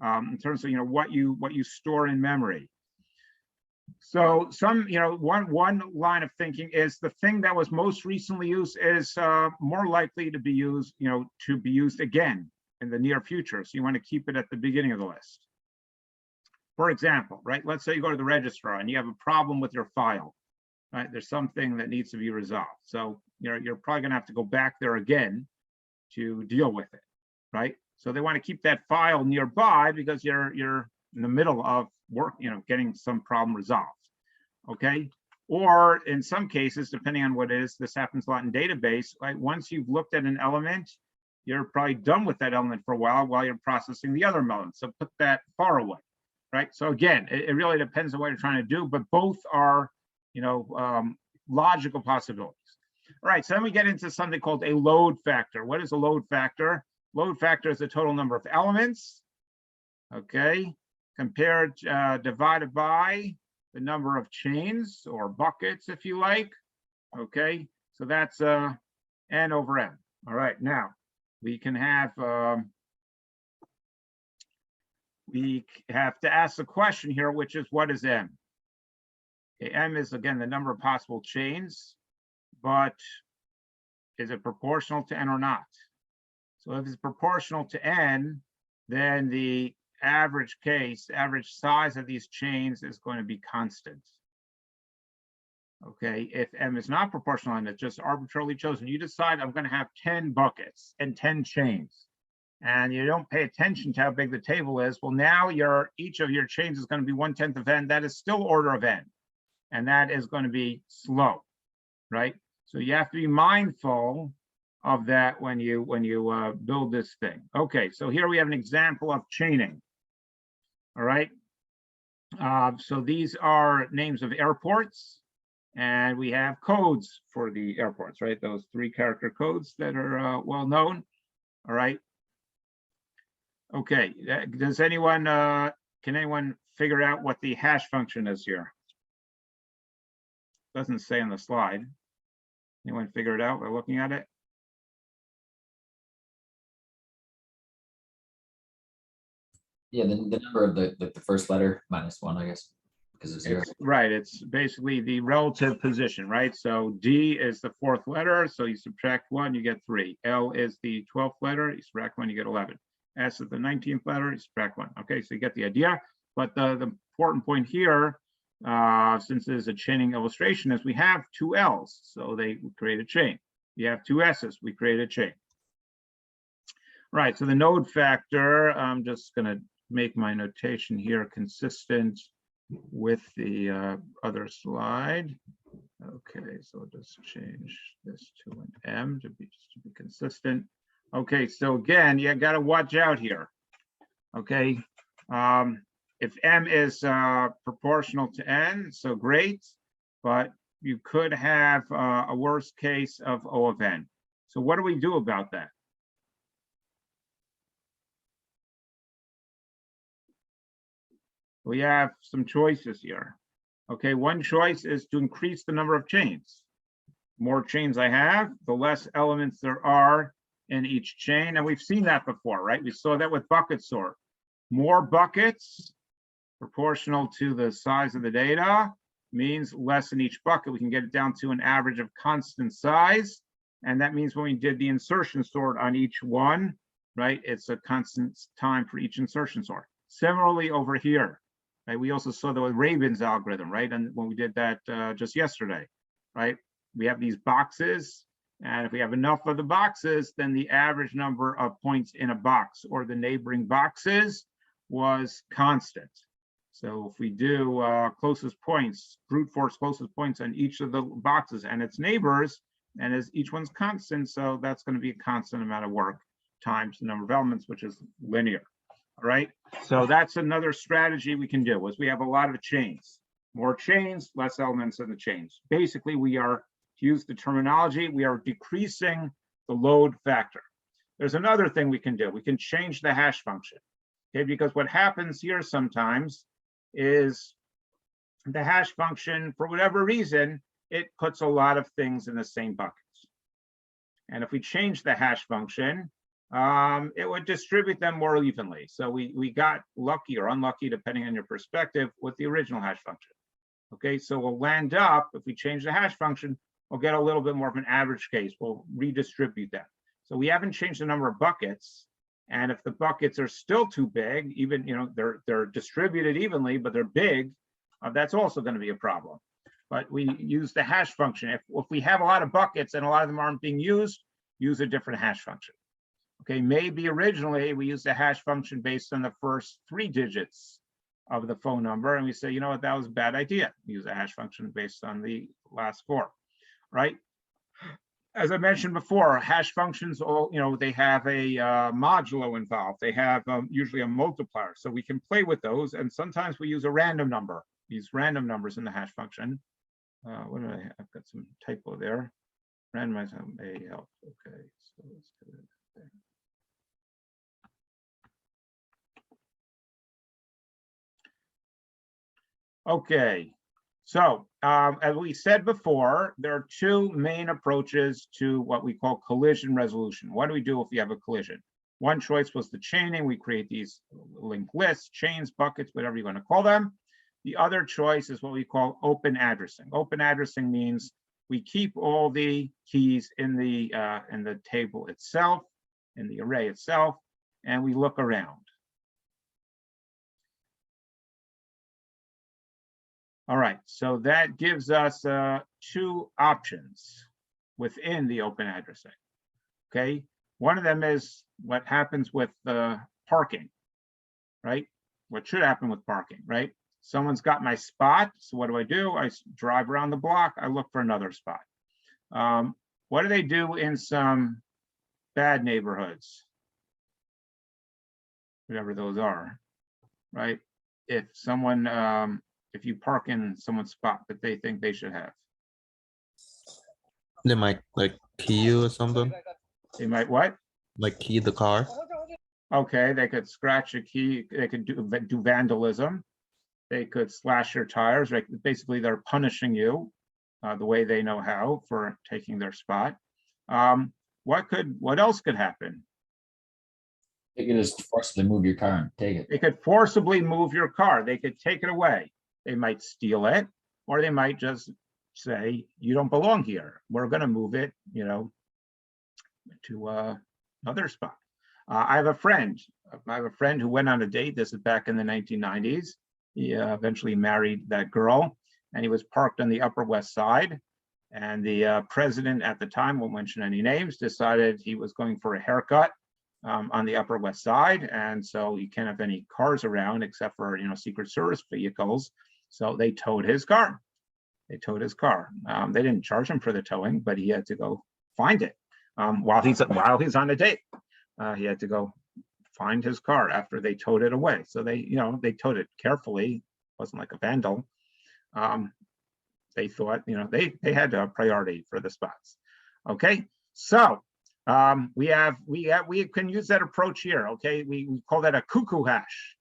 in terms of what you store in memory. So one line of thinking is the thing that was most recently used is more likely to be used, to be used again in the near future. So you want to keep it at the beginning of the list. For example, right? Let's say you go to the registrar and you have a problem with your file, right? There's something that needs to be resolved. So you're probably going to have to go back there again to deal with it, right? So they want to keep that file nearby because you're in the middle of work, getting some problem resolved. Okay. Or in some cases, depending on what it is, this happens a lot in database, right? Once you've looked at an element, you're probably done with that element for a while you're processing the other element. So put that far away, right? So again, it really depends on what you're trying to do, but both are, logical possibilities. All right, so then we get into something called a load factor. What is a load factor? Load factor is the total number of elements, okay, divided by the number of chains or buckets, if you like, okay? So that's n over n. All right, now we can have, we have to ask the question here, which is what is m? Okay, m is, again, the number of possible chains, but is it proportional to n or not? So if it's proportional to n, then the average size of these chains is going to be constant. Okay, if m is not proportional and it's just arbitrarily chosen, you decide I'm going to have 10 buckets and 10 chains, and you don't pay attention to how big the table is. Well, now each of your chains is going to be 1/10 of n. That is still order of n, and that is going to be slow, right? So you have to be mindful of that when you build this thing. Okay, so here we have an example of chaining. All right. So these are names of airports, and we have codes for the airports, right? Those 3-character codes that are well known. All right. Okay. Does anyone can anyone figure out what the hash function is here? Doesn't say on the slide. Anyone figure it out by looking at it? Yeah, the number of the first letter -1, I guess, because of 0. Right, it's basically the relative position, right? So D is the 4th letter, so you subtract 1, you get 3. L is the 12th letter, you subtract 1, you get 11. S is the 19th letter, you subtract 1. Okay, so you get the idea. But the important point here, since there's a chaining illustration, is we have 2 L's, so they create a chain. You have 2 S's, we create a chain. Right, so the node factor, I'm just going to make my notation here consistent with the other slide. Okay, so I'll just change this to an M to be consistent. Okay, so again, you got to watch out here. Okay, if M is proportional to N, so great, but you could have a worst case of O of N. So what do we do about that? We have some choices here. Okay, one choice is to increase the number of chains. More chains I have, the less elements there are in each chain. And we've seen that before, right? We saw that with bucket sort. More buckets proportional to the size of the data means less in each bucket. We can get it down to an average of constant size. And that means when we did the insertion sort on each one, right, it's a constant time for each insertion sort. Similarly over here, right, we also saw the Rabin's algorithm, right? And when we did that just yesterday, right, we have these boxes, and if we have enough of the boxes, then the average number of points in a box or the neighboring boxes was constant. So if we do closest points, brute force closest points on each of the boxes and its neighbors, and as each one's constant, so that's going to be a constant amount of work times the number of elements, which is linear. All right, so that's another strategy we can do, is we have a lot of chains. More chains, less elements in the chains. Basically, we are, to use the terminology, we are decreasing the load factor. There's another thing we can do. We can change the hash function. Okay, because what happens here sometimes is the hash function, for whatever reason, it puts a lot of things in the same buckets. And if we change the hash function, it would distribute them more evenly. So we got lucky or unlucky, depending on your perspective, with the original hash function. Okay, so we'll land up, if we change the hash function, we'll get a little bit more of an average case. We'll redistribute them. So we haven't changed the number of buckets. And if the buckets are still too big, even, you know, they're distributed evenly, but they're big, that's also going to be a problem. But we use the hash function. If we have a lot of buckets and a lot of them aren't being used, use a different hash function. Okay, maybe originally we used a hash function based on the first 3 digits of the phone number, and we say, you know what, that was a bad idea. Use a hash function based on the last 4, right? As I mentioned before, hash functions, all, you know, they have a modulo involved. They have usually a multiplier, so we can play with those. And sometimes we use a random number. These random numbers in the hash function. What did I have? I've got some typo there. Randomize may help. Okay, so let's do it. Okay, so as we said before, there are 2 main approaches to what we call collision resolution. What do we do if you have a collision? One choice was the chaining. We create these linked lists, chains, buckets, whatever you want to call them. The other choice is what we call open addressing. Open addressing means we keep all the keys in the table itself, in the array itself, and we look around. All right, so that gives us 2 options within the open addressing. Okay, one of them is what happens with parking, right? What should happen with parking, right? Someone's got my spot, so what do? I drive around the block, I look for another spot. What do they do in some bad neighborhoods? Whatever those are, right? If someone, if you park in someone's spot that they think they should have. They might like key you or something, They might what? like key the car. Okay, they could scratch a key, they could do vandalism. They could slash your tires, right? Basically, they're punishing you the way they know how for taking their spot. What else could happen? You can just forcibly move your car and take it. They could forcibly move your car. They could take it away. They might steal it, or they might just say, you don't belong here. We're going to move it, you know, to another spot. I have a friend who went on a date. This is back in the 1990s. He eventually married that girl, and he was parked on the Upper West Side. And the president at the time, won't mention any names, decided he was going for a haircut on the Upper West Side. And so you can't have any cars around except for, you know, Secret Service vehicles. So they towed his car. They towed his car. They didn't charge him for the towing, but he had to go find it while he's on a date. He had to go find his car after they towed it away. So they, you know, they towed it carefully. It wasn't like a vandal. They thought, you know, they had a priority for the spots. Okay, so we can use that approach here. Okay, we call that a cuckoo hash.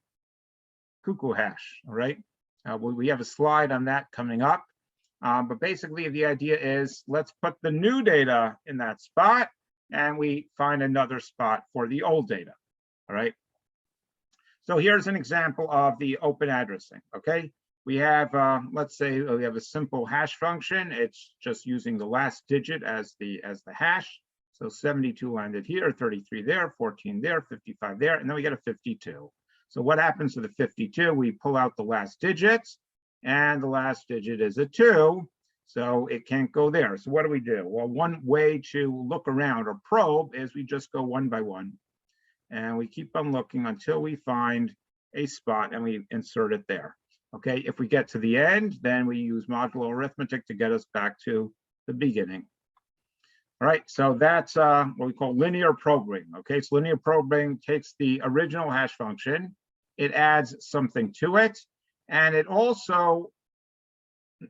Cuckoo hash. All right. We have a slide on that coming up. But basically the idea is let's put the new data in that spot and we find another spot for the old data. All right. So here's an example of the open addressing. Okay. We have, let's say we have a simple hash function. It's just using the last digit as the hash. So 72 landed here, 33 there, 14 there, 55 there, and then we get a 52. So what happens to the 52? We pull out the last digits, and the last digit is a 2, so it can't go there. So what do? Well, one way to look around or probe is we just go one by one, and we keep on looking until we find a spot and we insert it there. Okay, if we get to the end, then we use modular arithmetic to get us back to the beginning. All right, so that's what we call linear probing. Okay, so linear probing takes the original hash function, it adds something to it, and it also,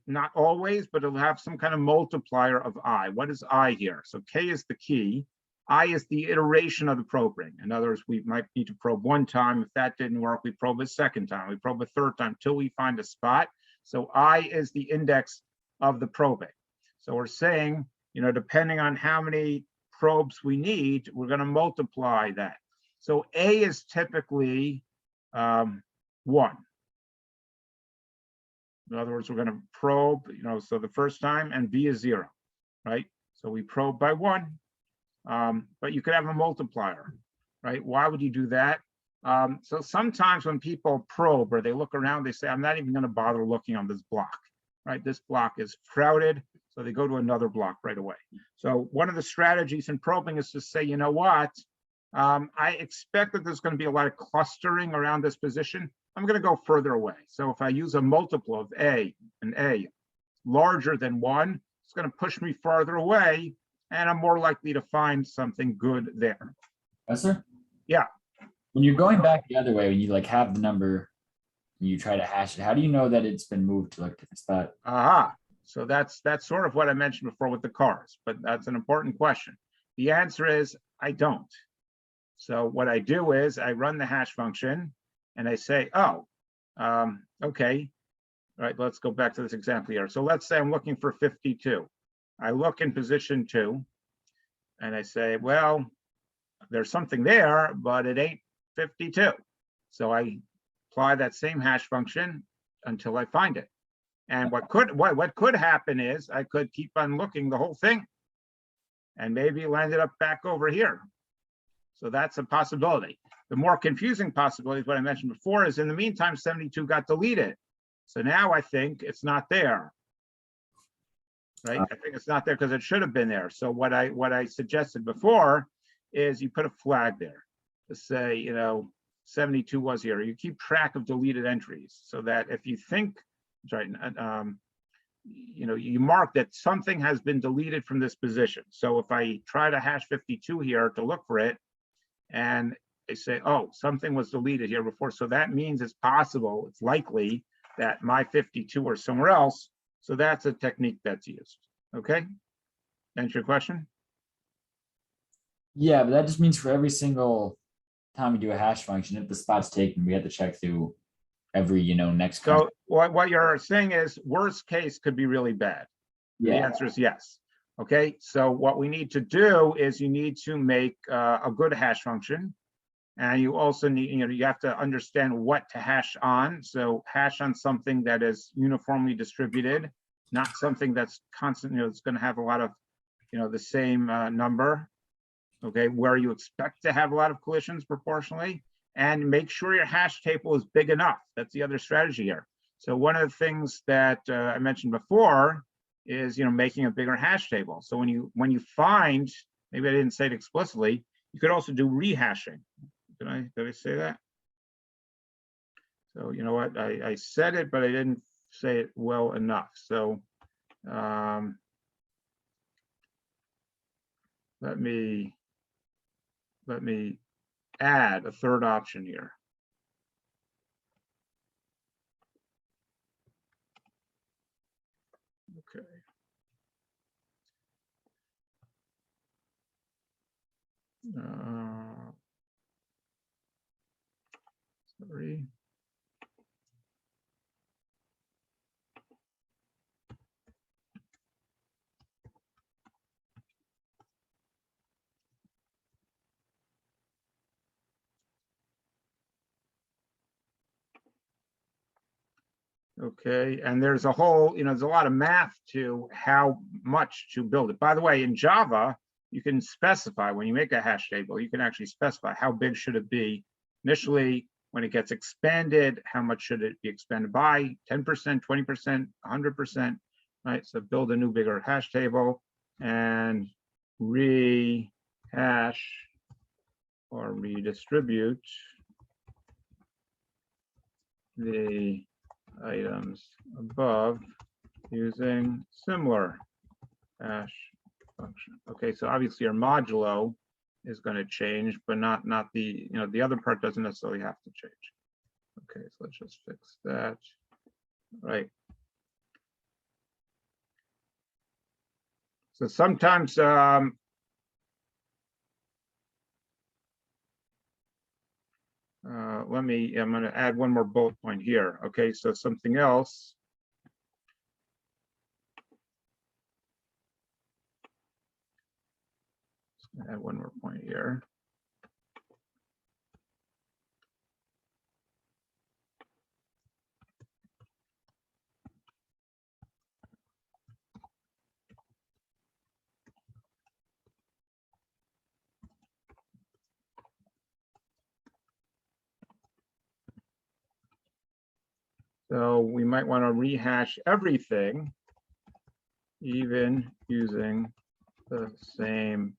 not always, but it'll have some kind of multiplier of I. What is I here? So K is the key. I is the iteration of the probing. In other words, we might need to probe one time. If that didn't work, we probe a second time. We probe a third time till we find a spot. So I is the index of the probing. So we're saying, you know, depending on how many probes we need, we're going to multiply that. So A is typically 1. In other words, we're going to probe, you know, so the first time, and B is 0, right? So we probe by 1. But you could have a multiplier, right? Why would you do that? So sometimes when people probe or they look around, they say, I'm not even going to bother looking on this block, right? This block is crowded, so they go to another block right away. So one of the strategies in probing is to say, you know what? I expect that there's going to be a lot of clustering around this position. I'm going to go further away. So if I use a multiple of A and A larger than 1, it's going to push me farther away, and I'm more likely to find something good there. Yes, sir. Yeah. When you're going back the other way, when you like have the number, and you try to hash it, how do you know that it's been moved to like a different spot? Aha. So that's sort of what I mentioned before with the cars, but that's an important question. The answer is I don't. So what I do is I run the hash function and I say, oh, okay. All right, let's go back to this example here. So let's say I'm looking for 52. I look in position 2 and I say, well, there's something there, but it ain't 52. So I apply that same hash function until I find it. And what could happen is I could keep on looking the whole thing and maybe land it up back over here. So that's a possibility. The more confusing possibility, what I mentioned before, is in the meantime, 72 got deleted. So now I think it's not there. Right? I think it's not there because it should have been there. So what I suggested before is you put a flag there to say, you know, 72 was here. You keep track of deleted entries so that if you think, sorry, you know, you mark that something has been deleted from this position. So if I try to hash 52 here to look for it, and they say, oh, something was deleted here before. So that means it's possible, it's likely that my 52 are somewhere else. So that's a technique that's used. Okay. Answer your question? Yeah, but that just means for every single time we do a hash function, if the spot's taken, we have to check through every, you know, next. So what you're saying is worst case could be really bad. The Yeah. answer is yes. Okay, so what we need to do is you need to make a good hash function. And you also need, you know, you have to understand what to hash on. So hash on something that is uniformly distributed, not something that's constant, you know, it's going to have a lot of, you know, the same number. Okay, where you expect to have a lot of collisions proportionally, and make sure your hash table is big enough. That's the other strategy here. So one of the things that I mentioned before is, you know, making a bigger hash table. So when you find, maybe I didn't say it explicitly, you could also do rehashing. Did I say that? So you know what, I said it, but I didn't say it well enough. So let me add a third option here. Okay. Sorry. Okay, and there's a whole, there's a lot of math to how much to build it. By the way, in Java, you can specify when you make a hash table, you can actually specify how big should it be initially. When it gets expanded, how much should it be expanded by? 10%, 20%, 100%, right? So build a new bigger hash table and rehash or redistribute the items above using similar hash function. Okay, so obviously your modulo is going to change, but not the, the other part doesn't necessarily have to change. Okay, so let's just fix that. Right. So sometimes I'm going to add one more bullet point here. Okay, so something else. Add one more point here. So we might want to rehash everything, even using the same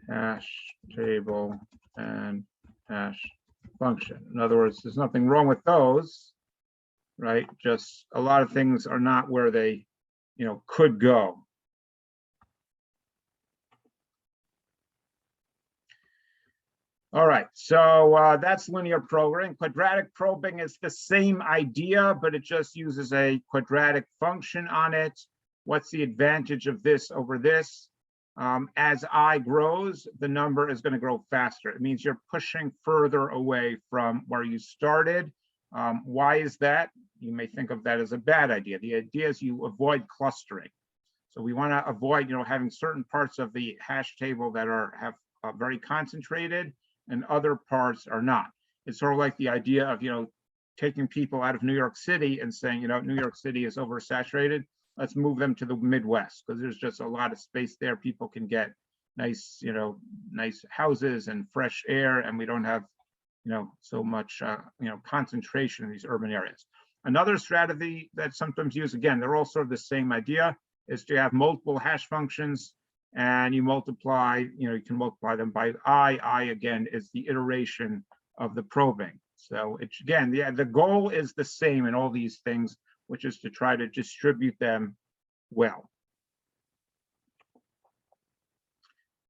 hash table and hash function. In other words, there's nothing wrong with those, right? Just a lot of things are not where they, could go. All right, so that's linear programming. Quadratic probing is the same idea, but it just uses a quadratic function on it. What's the advantage of this over this? As I grows, the number is going to grow faster. It means you're pushing further away from where you started. Why is that? You may think of that as a bad idea. The idea is you avoid clustering. So we want to avoid, having certain parts of the hash table that have very concentrated and other parts are not. It's sort of like the idea of, taking people out of New York City and saying, New York City is oversaturated. Let's move them to the Midwest because there's just a lot of space there. People can get nice, nice houses and fresh air, and we don't have, so much, concentration in these urban areas. Another strategy that's sometimes used, again, they're all sort of the same idea, is to have multiple hash functions and you multiply, you can multiply them by I. I, again, is the iteration of the probing. So it's, again, the goal is the same in all these things, which is to try to distribute them well.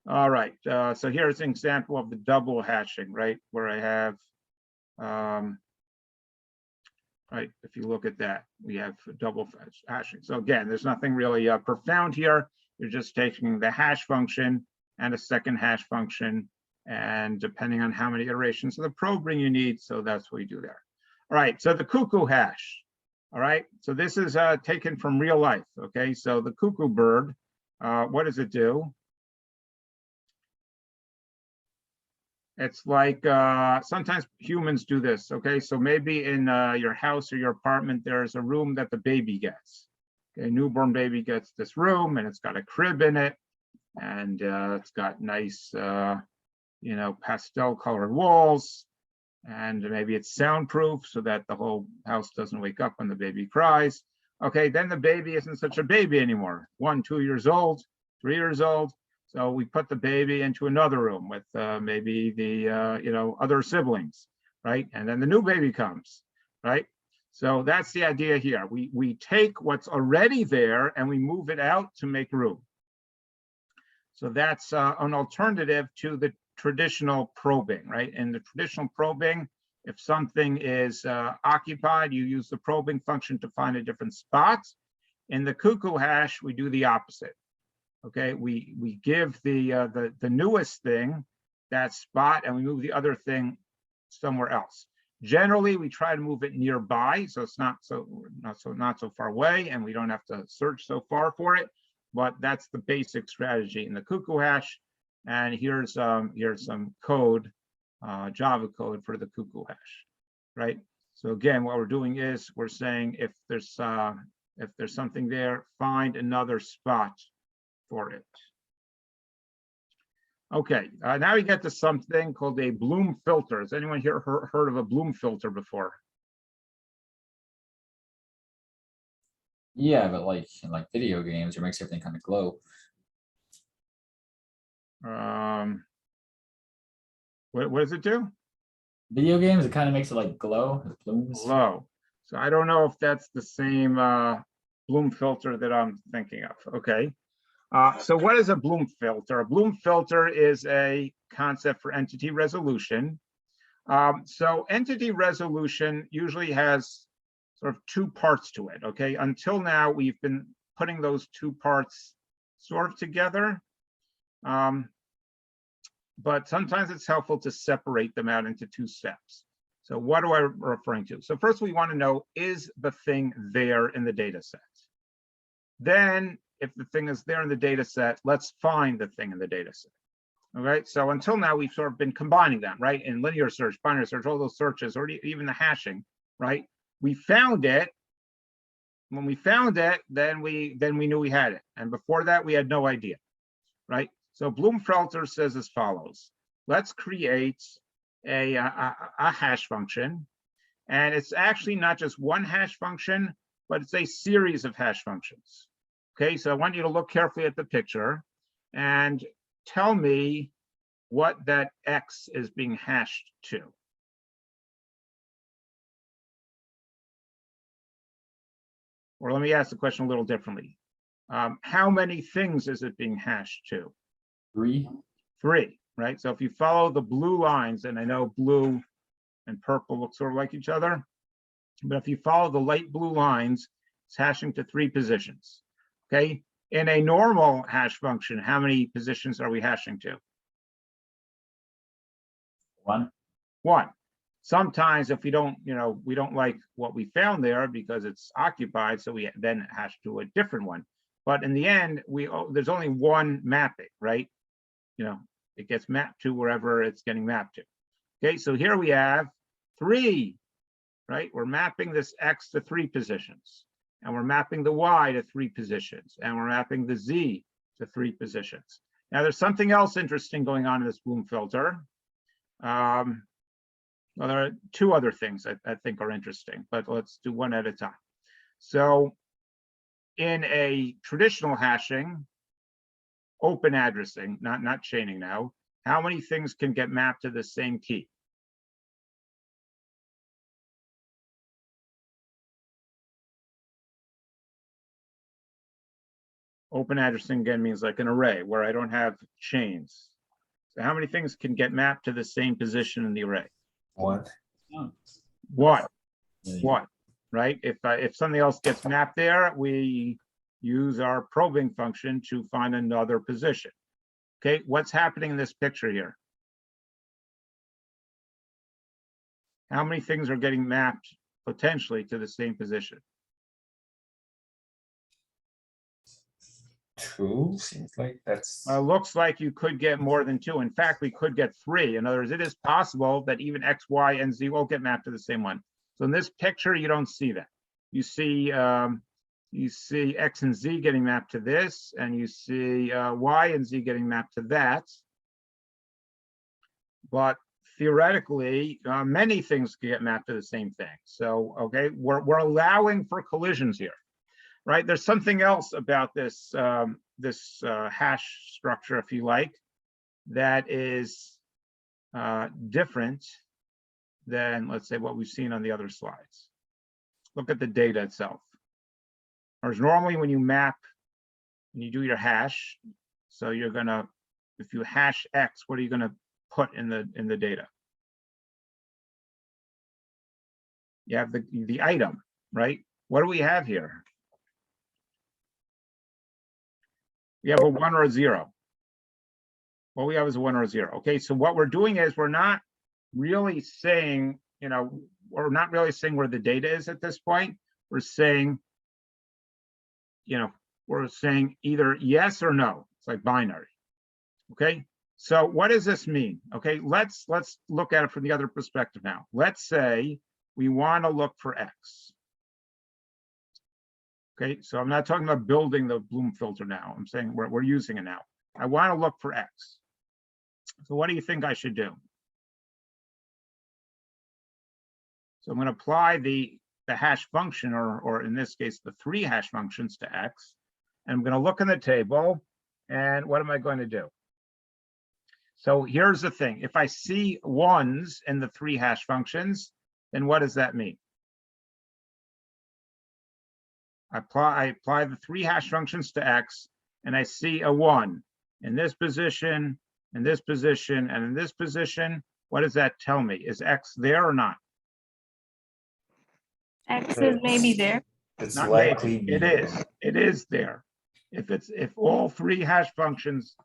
All right, so here's an example of the double hashing, right? Where I have, right, if you look at that, we have double hashing. So again, there's nothing really profound here. You're just taking the hash function and a second hash function, and depending on how many iterations of the probing you need, so that's what we do there. All right, so the cuckoo hash. All right, so this is taken from real life. Okay, so the cuckoo bird, what does it do? It's like sometimes humans do this. Okay, so maybe in your house or your apartment, there's a room that the baby gets. Okay, newborn baby gets this room, and it's got a crib in it, and it's got nice, pastel colored walls, and maybe it's soundproof so that the whole house doesn't wake up when the baby cries. Okay, then the baby isn't such a baby anymore. 1, 2 years old, 3 years old. So we put the baby into another room with maybe the, other siblings, right? And then the new baby comes, right? So that's the idea here. We take what's already there and we move it out to make room. So that's an alternative to the traditional probing, right? In the traditional probing, if something is occupied, you use the probing function to find a different spot. In the cuckoo hash, we do the opposite. Okay, we give the newest thing that spot and we move the other thing somewhere else. Generally, we try to move it nearby, so it's not so far away, and we don't have to search so far for it. But that's the basic strategy in the cuckoo hash. And here's some code Java code for the cuckoo hash, right? So again, what we're doing is we're saying if there's something there, find another spot for it. Okay, now we get to something called a Bloom filter. Has anyone here heard of a Bloom filter before? Yeah, but like in like video games, it makes everything kind of glow. What does it do? Video games, it kind of makes it like glow, it blooms. Low. So I don't know if that's the same Bloom filter that I'm thinking of. Okay. So what is a Bloom filter? A Bloom filter is a concept for entity resolution. So entity resolution usually has sort of two parts to it. Okay. Until now, we've been putting those two parts sort of together. But sometimes it's helpful to separate them out into two steps. So what am I referring to? So first we want to know, is the thing there in the data set? Then if the thing is there in the data set, let's find the thing in the data set. All right, so until now we've sort of been combining them, right? In linear search, binary search, all those searches, or even the hashing, right? We found it. When we found it, then we knew we had it. And before that, we had no idea, right? So Bloom filter says as follows. Let's create a hash function. And it's actually not just one hash function, but it's a series of hash functions. Okay, so I want you to look carefully at the picture and tell me what that X is being hashed to. Or let me ask the question a little differently. How many things is it being hashed to? 3. 3, right? So if you follow the blue lines, and I know blue and purple look sort of like each other, but if you follow the light blue lines, it's hashing to 3 positions, okay? In a normal hash function, how many positions are we hashing to? 1. 1. Sometimes if we don't, we don't like what we found there because it's occupied, so we then hash to a different one. But in the end, there's only one mapping, right? It gets mapped to wherever it's getting mapped to. Okay, so here we have 3, right? We're mapping this X to 3 positions, and we're mapping the Y to 3 positions, and we're mapping the Z to 3 positions. Now, there's something else interesting going on in this Bloom filter. Well, there are 2 other things I think are interesting, but let's do one at a time. So in a traditional hashing, open addressing, not chaining now, how many things can get mapped to the same key? Open addressing again means like an array where I don't have chains. So how many things can get mapped to the same position in the array? 1. One, right? If something else gets mapped there, we use our probing function to find another position. Okay, what's happening in this picture here? How many things are getting mapped potentially to the same position? 2 seems like that's Looks like you could get more than 2. In fact, we could get 3. In other words, it is possible that even X, Y, and Z will get mapped to the same one. So in this picture, you don't see that. You see X and Z getting mapped to this, and you see Y and Z getting mapped to that. But theoretically, many things can get mapped to the same thing. So, okay, we're allowing for collisions here, right? There's something else about this hash structure, if you like, that is different than, let's say, what we've seen on the other slides. Look at the data itself. Whereas normally when you map, when you do your hash, so you're gonna, if you hash X, what are you gonna put in the data? You have the item, right? What do we have here? We have a 1 or a 0. What we have is a 1 or a 0. Okay, so what we're doing is we're not really saying, we're not really saying where the data is at this point. We're saying, we're saying either yes or no. It's like binary. Okay, So what does this mean? Okay, let's look at it from the other perspective now. Let's say we want to look for X. Okay, so I'm not talking about building the Bloom filter now. I'm saying we're using it now. I want to look for X. So what do you think I should do? So I'm going to apply the hash function, or in this case, the 3 hash functions to X. And I'm going to look in the table, and what am I going to do? So here's the thing. If I see 1s in the 3 hash functions, then what does that mean? I apply the 3 hash functions to X, and I see a 1 in this position, in this position, and in this position. What does that tell me? Is X there or not? X is maybe there. It's Not likely. maybe. It is. It is there. If all 3 hash functions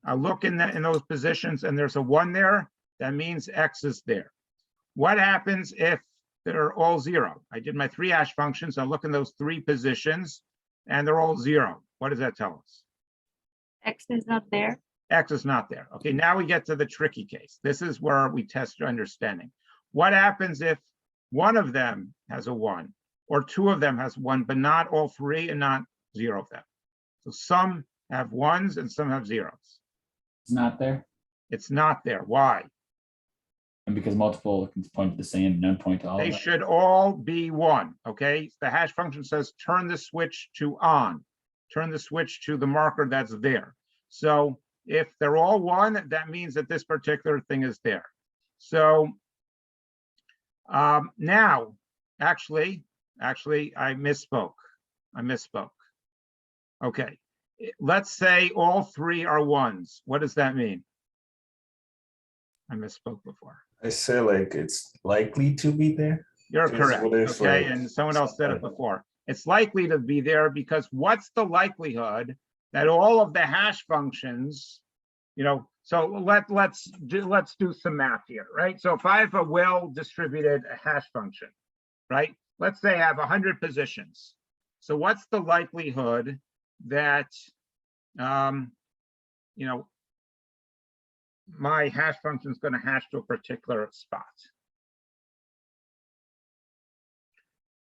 I look in those positions and there's a 1 there, that means X is there. What happens if they're all 0? I did my 3 hash functions. I look in those 3 positions and they're all 0. What does that tell us? X is not there. X is not there. Okay, now we get to the tricky case. This is where we test your understanding. What happens if one of them has a 1 or 2 of them has 1, but not all 3 and not 0 of them? So some have 1s and some have 0s. It's not there. It's not there. Why? And because multiple can point to the same, none point to all They of them. should all be 1, okay? The hash function says turn the switch to on, turn the switch to the marker that's there. So if they're all 1, that means that this particular thing is there. So now, actually, I misspoke. Okay, let's say all 3 are 1s. What does that mean? I misspoke before. I say like it's likely to be there. You're Because correct, what if, okay, like, and someone else said it before. It's likely to be there because what's the likelihood that all of the hash functions, so let's do some math here, right? So if I have a well-distributed hash function, right? Let's say I have 100 positions. So what's the likelihood that, my hash function is going to hash to a particular spot?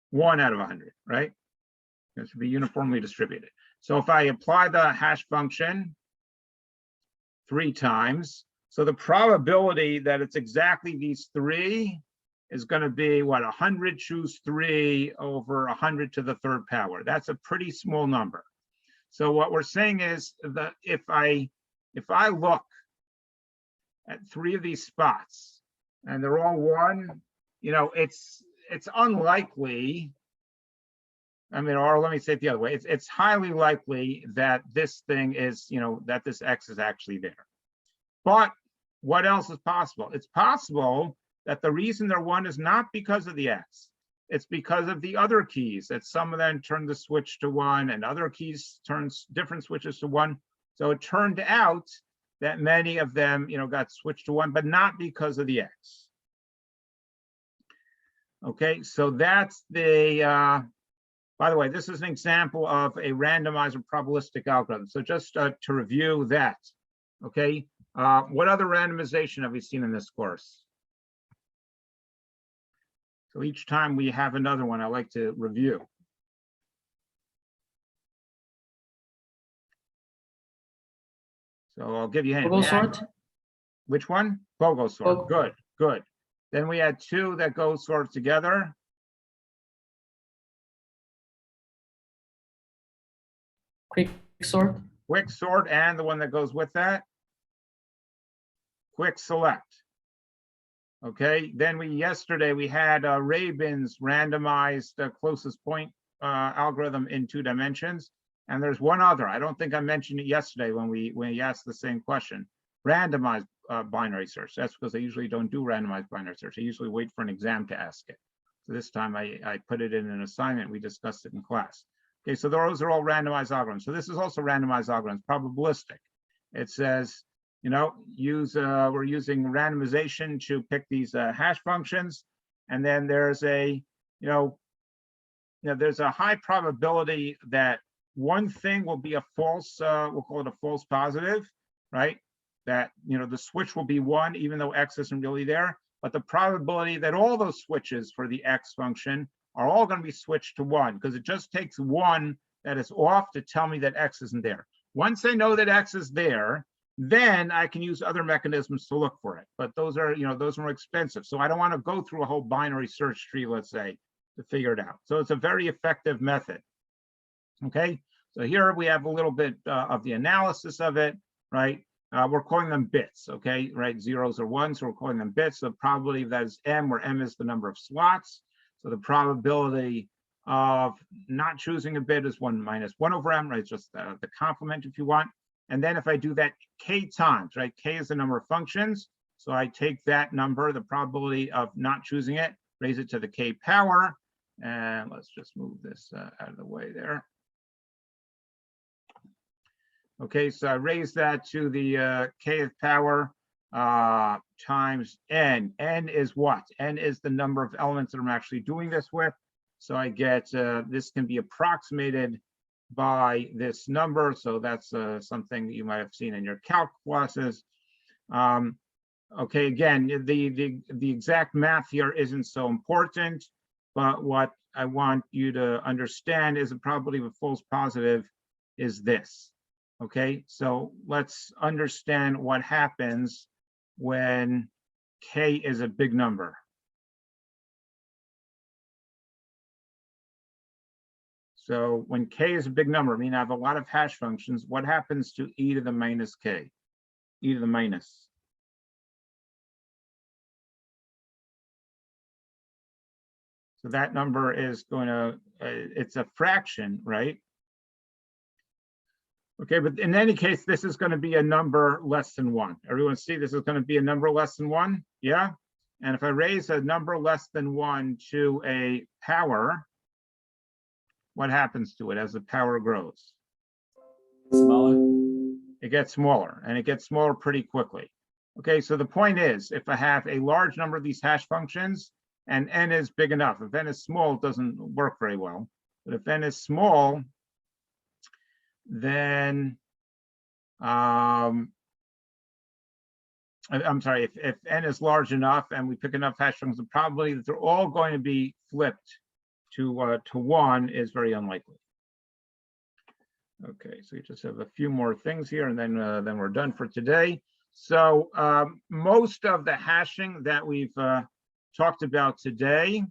1 out of 100, right? It should be uniformly distributed. So if I apply the hash function 3 times, so the probability that it's exactly these 3 is going to be what? 100 choose 3 over 100 to the 3rd power. That's a pretty small number. So what we're saying is that if I look at 3 of these spots and they're all 1, it's unlikely. Or let me say it the other way. It's highly likely that this thing is, that this X is actually there. But what else is possible? It's possible that the reason they're 1 is not because of the X. It's because of the other keys, that some of them turn the switch to 1 and other keys turns different switches to 1. So it turned out that many of them, got switched to 1, but not because of the X. Okay, so that's the, by the way, this is an example of a randomizer probabilistic algorithm. So just to review that, okay, what other randomization have we seen in this course? So each time we have another one, I like to review. So I'll give you a hint. Google sort. Which one? Bogo sort. Bogo. Good, good. Then we had 2 that go sort together. Quick sort. Quick sort, and the one that goes with that, quick select. Okay, then yesterday we had Rabin's randomized closest point algorithm in 2 dimensions. And there's one other. I don't think I mentioned it yesterday when we asked the same question. Randomized binary search. That's because I usually don't do randomized binary search. I usually wait for an exam to ask it. So this time I put it in an assignment. We discussed it in class. Okay, so those are all randomized algorithms. So this is also randomized algorithms, probabilistic. It says, we're using randomization to pick these hash functions, and then there's a, there's a high probability that one thing will be a false, we'll call it a false positive, right? that, the switch will be 1, even though X isn't really there. But the probability that all those switches for the X function are all going to be switched to 1, because it just takes 1 that is off to tell me that X isn't there. Once I know that X is there, then I can use other mechanisms to look for it. But those are more expensive. So I don't want to go through a whole binary search tree, let's say, to figure it out. So it's a very effective method. Okay, so here we have a little bit of the analysis of it, right? We're calling them bits, okay, right? Zeros or ones, so we're calling them bits. The probability of that is M, where M is the number of slots. So the probability of not choosing a bit is 1 minus 1 over M, right? Just the complement if you want. And then if I do that K times, right? K is the number of functions. So I take that number, the probability of not choosing it, raise it to the K power. And let's just move this out of the way there. Okay, so I raise that to the Kth power times N. N is what? N is the number of elements that I'm actually doing this with. So I get, this can be approximated by this number. So that's something that you might have seen in your calc classes. Okay, again, the exact math here isn't so important, but what I want you to understand is the probability of a false positive is this. Okay, so let's understand what happens when K is a big number. So when K is a big number, I mean, I have a lot of hash functions. What happens to e to the minus K? E to the minus. So that number is going to, it's a fraction, right? Okay, but in any case, this is going to be a number less than 1. Everyone see this is going to be a number less than 1? Yeah? And if I raise a number less than 1 to a power, what happens to it as the power grows? Smaller. It gets smaller, and it gets smaller pretty quickly. Okay, so the point is, if I have a large number of these hash functions, and N is big enough, if N is small, it doesn't work very well. But if N is small, then I'm sorry, if N is large enough and we pick enough hash functions, the probability that they're all going to be flipped to 1 is very unlikely. Okay, so we just have a few more things here, and then we're done for today. So most of the hashing that we've talked about today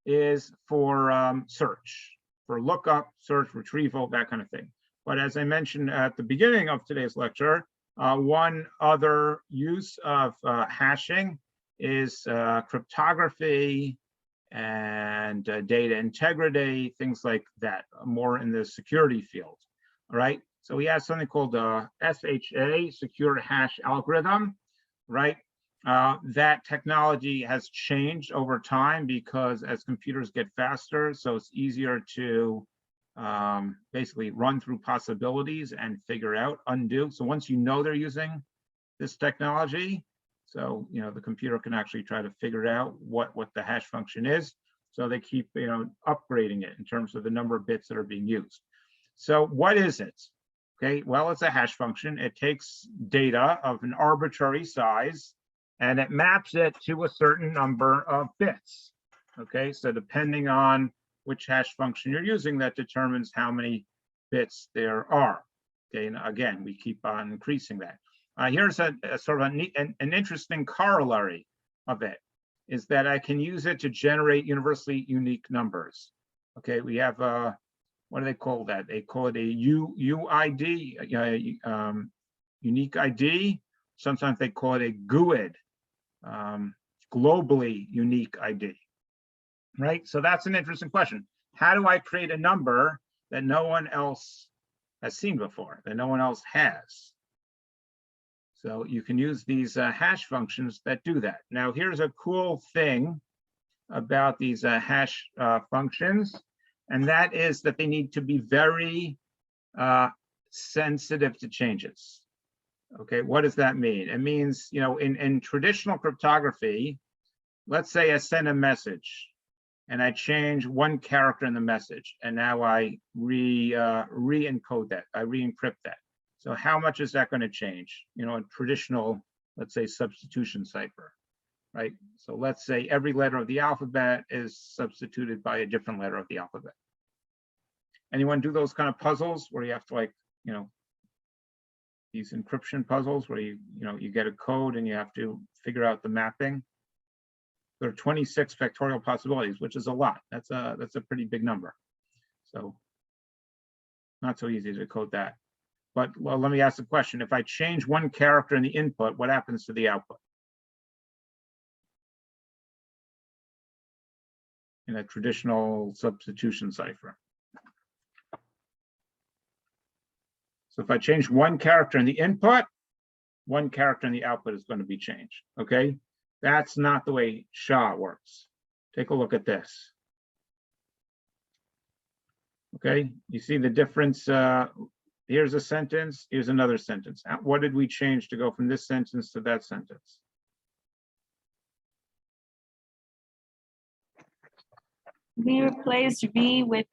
is for search, for lookup, search, retrieval, that kind of thing. But as I mentioned at the beginning of today's lecture, one other use of hashing is cryptography and data integrity, things like that, more in the security field. All right. So we have something called SHA, Secure Hash Algorithm, right? That technology has changed over time because as computers get faster, so it's easier to basically run through possibilities and figure out, undo. So once you know they're using this technology, so the computer can actually try to figure out what the hash function is. So they keep upgrading it in terms of the number of bits that are being used. So what is it? Okay, well, it's a hash function. It takes data of an arbitrary size and it maps it to a certain number of bits. Okay, so depending on which hash function you're using, that determines how many bits there are. Okay, and again, we keep on increasing that. Here's a sort of an interesting corollary of it, is that I can use it to generate universally unique numbers. Okay, we have what do they call that? They call it a UID, unique ID. Sometimes they call it a GUID, globally unique ID. Right, so that's an interesting question. How do I create a number that no one else has seen before, that no one else has? So you can use these hash functions that do that. Now, here's a cool thing about these hash functions, and that is that they need to be very sensitive to changes. Okay, what does that mean? It means, in traditional cryptography, let's say I send a message and I change one character in the message, and now I re-encode that, I re-encrypt that. So how much is that going to change? You know, in traditional, let's say, substitution cipher, right? So let's say every letter of the alphabet is substituted by a different letter of the alphabet. Anyone do those kind of puzzles where you have to, like, you know, these encryption puzzles where you get a code and you have to figure out the mapping? There are 26 factorial possibilities, which is a lot. That's a pretty big number. So not so easy to code that. But well, let me ask the question. If I change one character in the input, what happens to the output? In a traditional substitution cipher. So if I change one character in the input, one character in the output is going to be changed, okay? That's not the way SHA works. Take a look at this. Okay, you see the difference? Here's a sentence, here's another sentence. What did we change to go from this sentence to that sentence? We replaced V with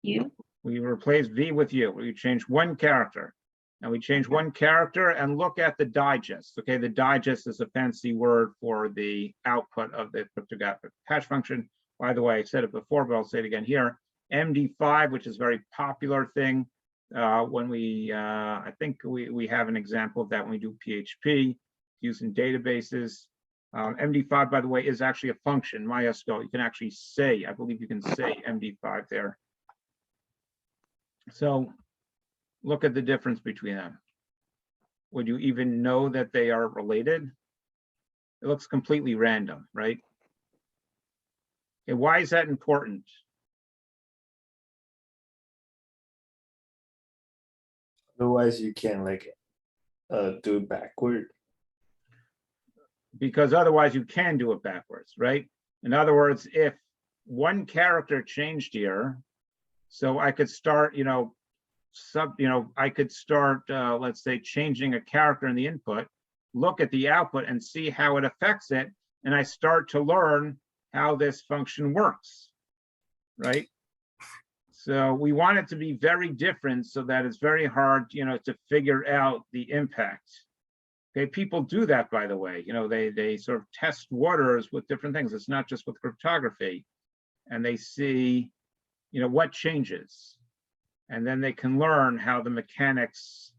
U. We replaced V with U. We changed one character. And we change one character and look at the digest. Okay, the digest is a fancy word for the output of the cryptographic hash function. By the way, I said it before, but I'll say it again here. MD5, which is a very popular thing. When we, I think we have an example of that when we do PHP using databases. MD5, by the way, is actually a function, MySQL. You can actually say, I believe you can say MD5 there. So look at the difference between them. Would you even know that they are related? It looks completely random, right? Okay, why is that important? Otherwise, you can like do it backward. Because otherwise you can do it backwards, right? In other words, if one character changed here, so I could start, I could start, let's say, changing a character in the input, look at the output and see how it affects it, and I start to learn how this function works, right? So we want it to be very different so that it's very hard, to figure out the impact. Okay, people do that, by the way. They sort of test waters with different things. It's not just with cryptography, and they see, what changes. And then they can learn how the mechanics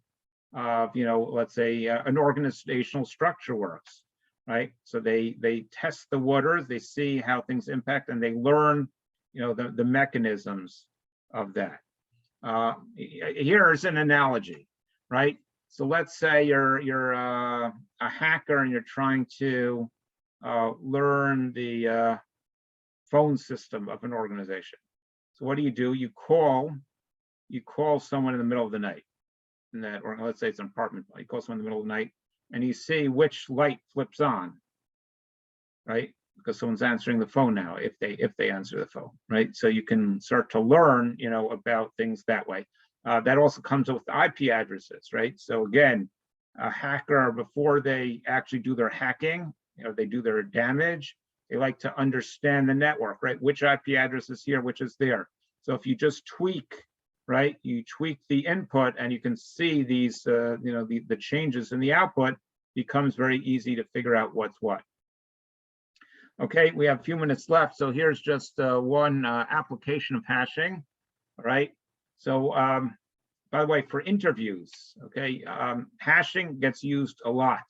of, let's say an organizational structure works, right? So they test the waters, they see how things impact, and they learn, the mechanisms of that. Here's an analogy, right? So let's say you're a hacker and you're trying to learn the phone system of an organization. So what do? You call someone in the middle of the night, or let's say it's an apartment. You call someone in the middle of the night, and you see which light flips on, right? Because someone's answering the phone now. If they answer the phone, right? So you can start to learn, about things that way. That also comes with IP addresses, right? So again, a hacker, before they actually do their hacking, they do their damage, they like to understand the network, right? Which IP address is here, which is there. So if you just tweak, right, you tweak the input and you can see these, the changes in the output, becomes very easy to figure out what's what. Okay, we have a few minutes left. So here's just one application of hashing, all right? So, by the way, for interviews, okay, hashing gets used a lot,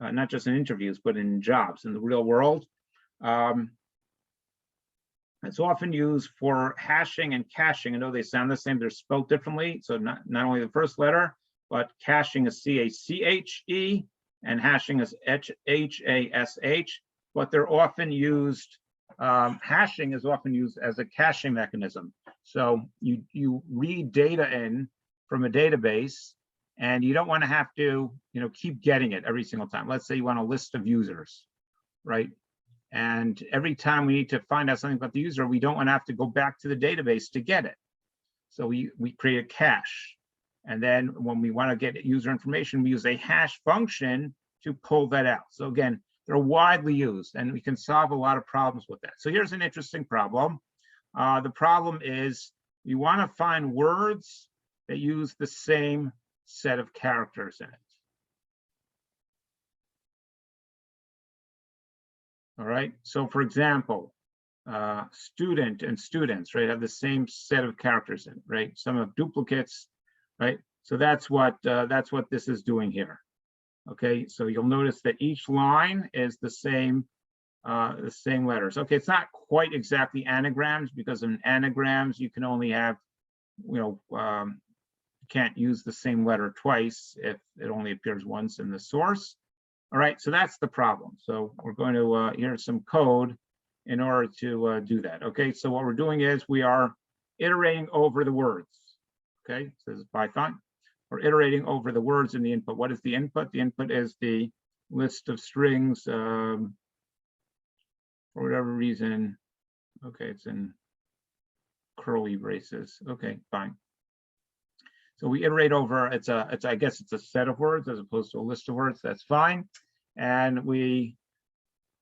not just in interviews, but in jobs in the real world. It's often used for hashing and caching. I know they sound the same, they're spelled differently. So not only the first letter, but caching is C-A-C-H-E and hashing is H-A-S-H, but they're often used, hashing is often used as a caching mechanism. So you read data in from a database, and you don't want to have to, keep getting it every single time. Let's say you want a list of users, right? And every time we need to find out something about the user, we don't want to have to go back to the database to get it. So we create a cache. And then when we want to get user information, we use a hash function to pull that out. So again, they're widely used, and we can solve a lot of problems with that. So here's an interesting problem. The problem is you want to find words that use the same set of characters in it. All right, so for example, student and students, right, have the same set of characters in it, right? Some have duplicates, right? So that's what this is doing here. Okay, so you'll notice that each line is the same letters. Okay, it's not quite exactly anagrams, because in anagrams you can only have, you can't use the same letter twice if it only appears once in the source. All right, so that's the problem. So we're going to here's some code in order to do that. Okay, so what we're doing is we are iterating over the words. Okay, so this is Python. We're iterating over the words in the input. What is the input? The input is the list of strings. For whatever reason, okay, it's in curly braces. Okay, fine. So we iterate over, I guess it's a set of words as opposed to a list of words. That's fine. And we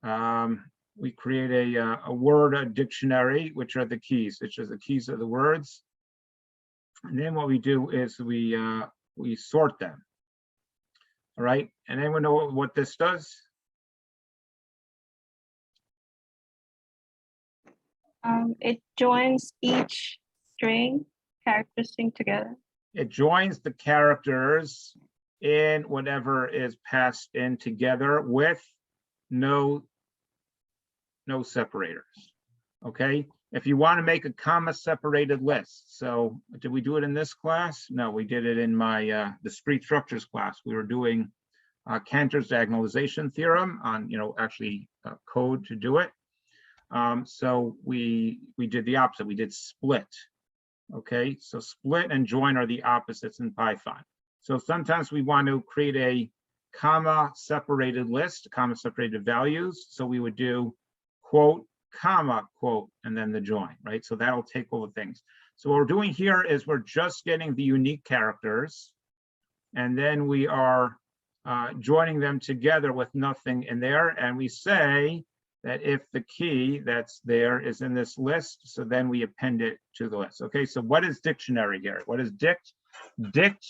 create a word dictionary, which are the keys, which are the keys of the words. And then what we do is we sort them. All right. And anyone know what this does? It joins each character string together. It joins the characters in whatever is passed in together with no separators. Okay, if you want to make a comma separated list, so did we do it in this class? No, we did it in my discrete structures class. We were doing Cantor's diagonalization theorem on actually code to do it. So we did the opposite. We did split. Okay, so split and join are the opposites in Python. So sometimes we want to create a comma separated list, comma separated values. So we would do quote, comma, quote, and then the join, right? So that'll take all the things. So what we're doing here is we're just getting the unique characters, and then we are joining them together with nothing in there. And we say that if the key that's there is in this list, so then we append it to the list. Okay, so what is dictionary here? What is dict? Dict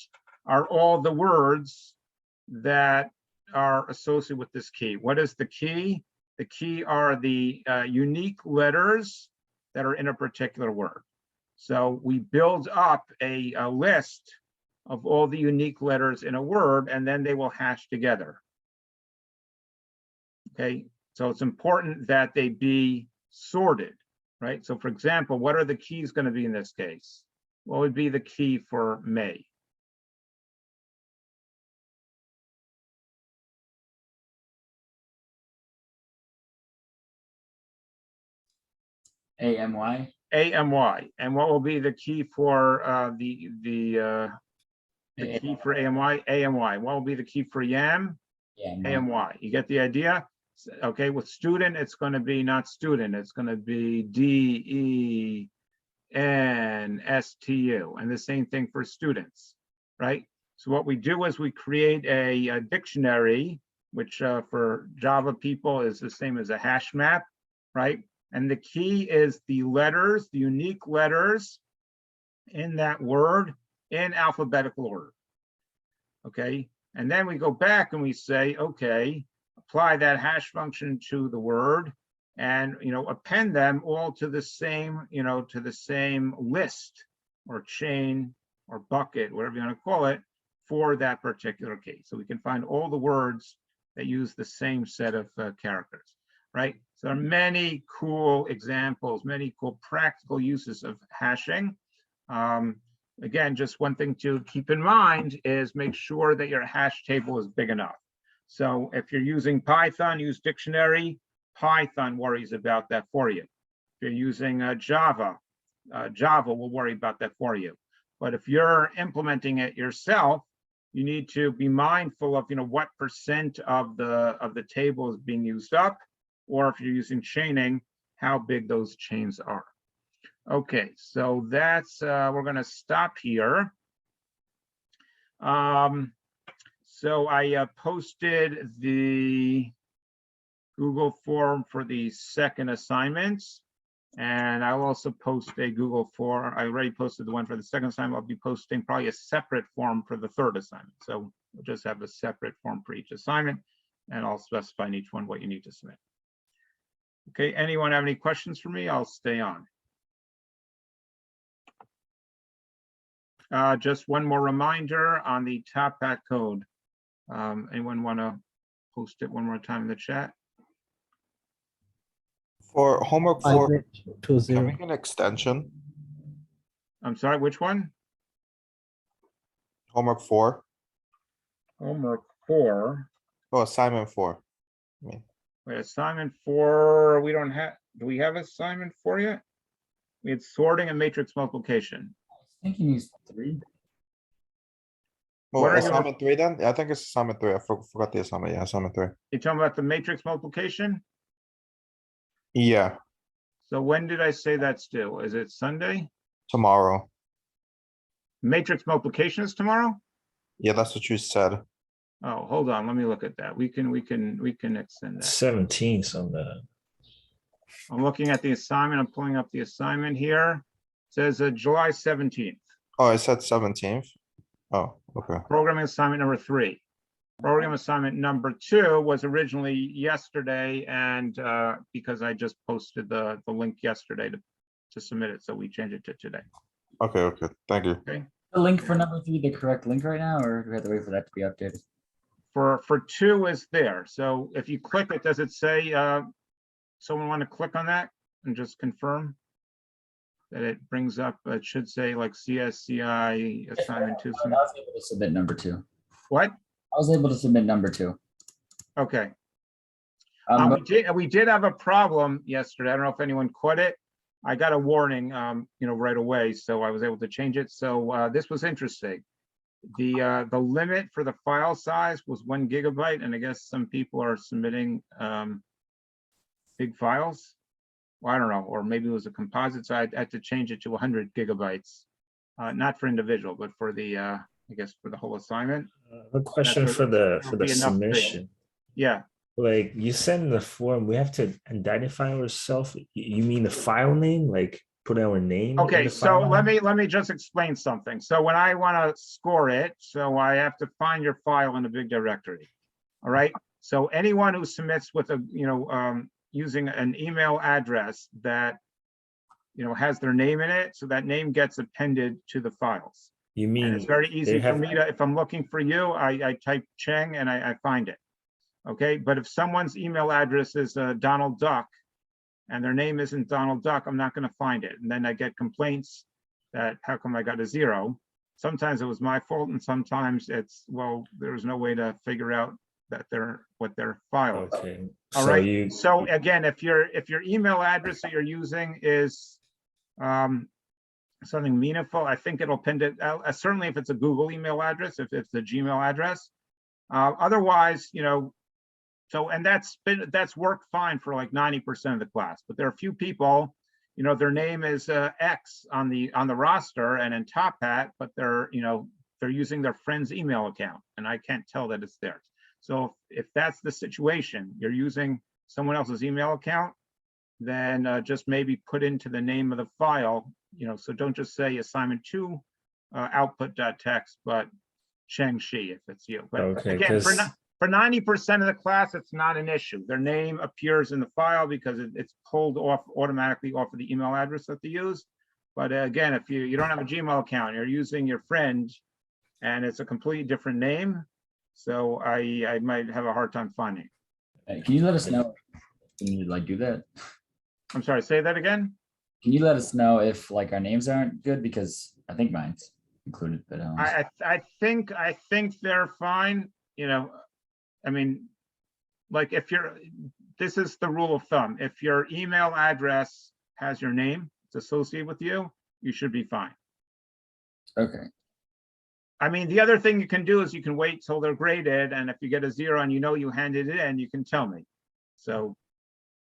are all the words that are associated with this key. What is the key? The key are the unique letters that are in a particular word. So we build up a list of all the unique letters in a word, and then they will hash together. Okay, so it's important that they be sorted, right? So for example, what are the keys going to be in this case? What would be the key for May? AMY. AMY. And what will be the key for the key for AMY? AMY. What will be the key for YAM? Yeah. AMY. You get the idea? Okay, with student, it's going to be not student. It's going to be DENSTU. And the same thing for students, right? So what we do is we create a dictionary, which for Java people is the same as a hash map, right? And the key is the letters, the unique letters in that word in alphabetical order. Okay, and then we go back and we say, okay, apply that hash function to the word and append them all to the same, to the same list or chain or bucket, whatever you want to call it, for that particular case. So we can find all the words that use the same set of characters, right? So there are many cool examples, many cool practical uses of hashing. Again, just one thing to keep in mind is make sure that your hash table is big enough. So if you're using Python, use dictionary. Python worries about that for you. If you're using Java, Java will worry about that for you. But if you're implementing it yourself, you need to be mindful of what % of the table is being used up, or if you're using chaining, how big those chains are. Okay, so that's we're going to stop here. So I posted the Google form for the second assignment. And I'll also post a Google form. I already posted the one for the second assignment. I'll be posting probably a separate form for the third assignment. So we'll just have a separate form for each assignment, and I'll specify in each one what you need to submit. Okay, anyone have any questions for me? I'll stay on. Just one more reminder on the Top Hat code. Anyone want to post it one more time in the chat? For homework 4, can we 20. get an extension? I'm sorry, which one? Homework 4, Homework 4. oh, assignment 4. I mean, Wait, assignment 4, we don't have, do we have assignment 4 yet? We had sorting and matrix multiplication. I think you use 3. What well, are your- assignment 3 then? Yeah, I think it's assignment 3. I forgot the assignment. Yeah, assignment 3. You talking about the matrix multiplication? Yeah, So when did I say that's due? Is it Sunday? tomorrow. Matrix multiplication is tomorrow? Yeah, that's what you said. Oh, hold on, let me look at that. We can extend that. 17 somewhere. I'm looking at the assignment. I'm pulling up the assignment here. It says July 17th, Oh, I said 17th. Oh, okay. programming assignment number 3. Program assignment number 2 was originally yesterday, and because I just posted the link yesterday to submit it, so we changed it to today. Okay, thank you. The link for number 3, the correct link right now, or do we have to wait for that to be updated? For 2 is there. So if you click it, does it say, someone want to click on that and just confirm that it brings up, it should say like CSCI assignment 2. I was able to submit number 2. What? I was able to submit number 2. Okay. But We did have a problem yesterday. I don't know if anyone caught it. I got a warning, right away, so I was able to change it. So this was interesting. The limit for the file size was 1 gigabyte, and I guess some people are submitting big files. Well, I don't know, or maybe it was a composite, so I had to change it to 100 gigabytes. Not for individual, but for the, I guess for the whole assignment. A question That's for the that'll be enough big. submission. Yeah, Like you send the form, we have to identify ourselves. You mean the file name, like put our name? in okay, the so file? let me just explain something. So when I want to score it, so I have to find your file in the big directory. All right, so anyone who submits with a, using an email address that, has their name in it, so that name gets appended to the files. You And mean it's very easy they for have- me to, if I'm looking for you, I type Cheng and I find it. Okay, but if someone's email address is Donald Duck and their name isn't Donald Duck, I'm not going to find it. And then I get complaints that how come I got a 0? Sometimes it was my fault, and sometimes it's, well, there's no way to figure out that what their file is. Okay. All so right. You, So again, if your email address that you're using is something meaningful, I think it'll pin it out. Certainly, if it's a Google email address, if it's a Gmail address. Otherwise, so, and that's worked fine for like 90% of the class, but there are a few people, their name is X on the roster and in Top Hat, but they're using their friend's email account, and I can't tell that it's theirs. So if that's the situation, you're using someone else's email account, then just maybe put into the name of the file, so don't just say assignment 2 output.txt, but Cheng Shi if it's you. But Okay, again, 'cause- for 90% of the class, it's not an issue. Their name appears in the file because it's pulled automatically off of the email address that they use. But again, if you don't have a Gmail account, you're using your friend and it's a completely different name. So I might have a hard time finding. can you let us know? Can you do that? I'm sorry, say that again? Can you let us know if our names aren't good? Because I think mine's included, but I think they're fine, I mean, like this is the rule of thumb. If your email address has your name, it's associated with you, you should be fine. okay. I mean, the other thing you can do is you can wait till they're graded, and if you get a 0 and you handed it in, you can tell me. So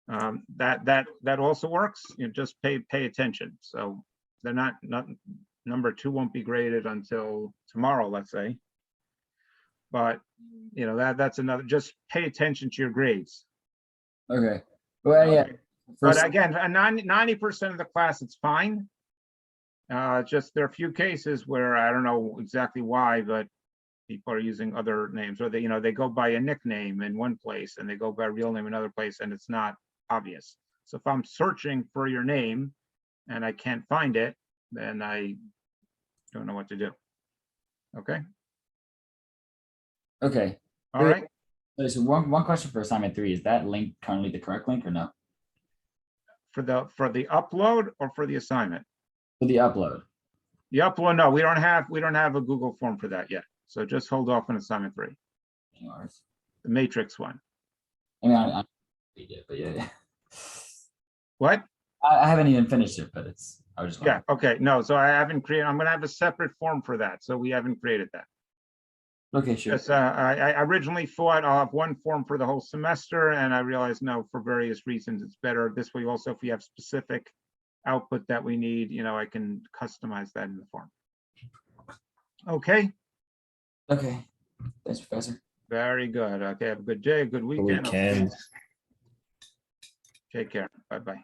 that also works. Just pay attention. So they're not number 2 won't be graded until tomorrow, let's say. But that's another. Just pay attention to your grades. Okay. Well, yeah. Okay. But First, again, 90% of the class, it's fine. Just there are a few cases where I don't know exactly why, but people are using other names, or they, they go by a nickname in one place and they go by a real name in another place, and it's not obvious. So if I'm searching for your name and I can't find it, then I don't know what to do. Okay, okay. all right. So one question for assignment 3, is that link currently the correct link or no? For the upload or for the assignment? For the upload. The upload, no, we don't have a Google form for that yet. So just hold off on assignment 3, Yours. the matrix one. I mean, I read it, but yeah. What? I haven't even finished it, but I was just. Yeah, okay, no, so I haven't created, I'm gonna have a separate form for that, so we haven't created that. Okay, sure. Yes, I originally thought I'll have one form for the whole semester, and I realized no, for various reasons, it's better this way. Also, if we have specific output that we need, I can customize that in the form. Okay, Okay. Thanks, Professor. very good. Okay, have a good day, a good The weekend. weekend. Take care, bye-bye.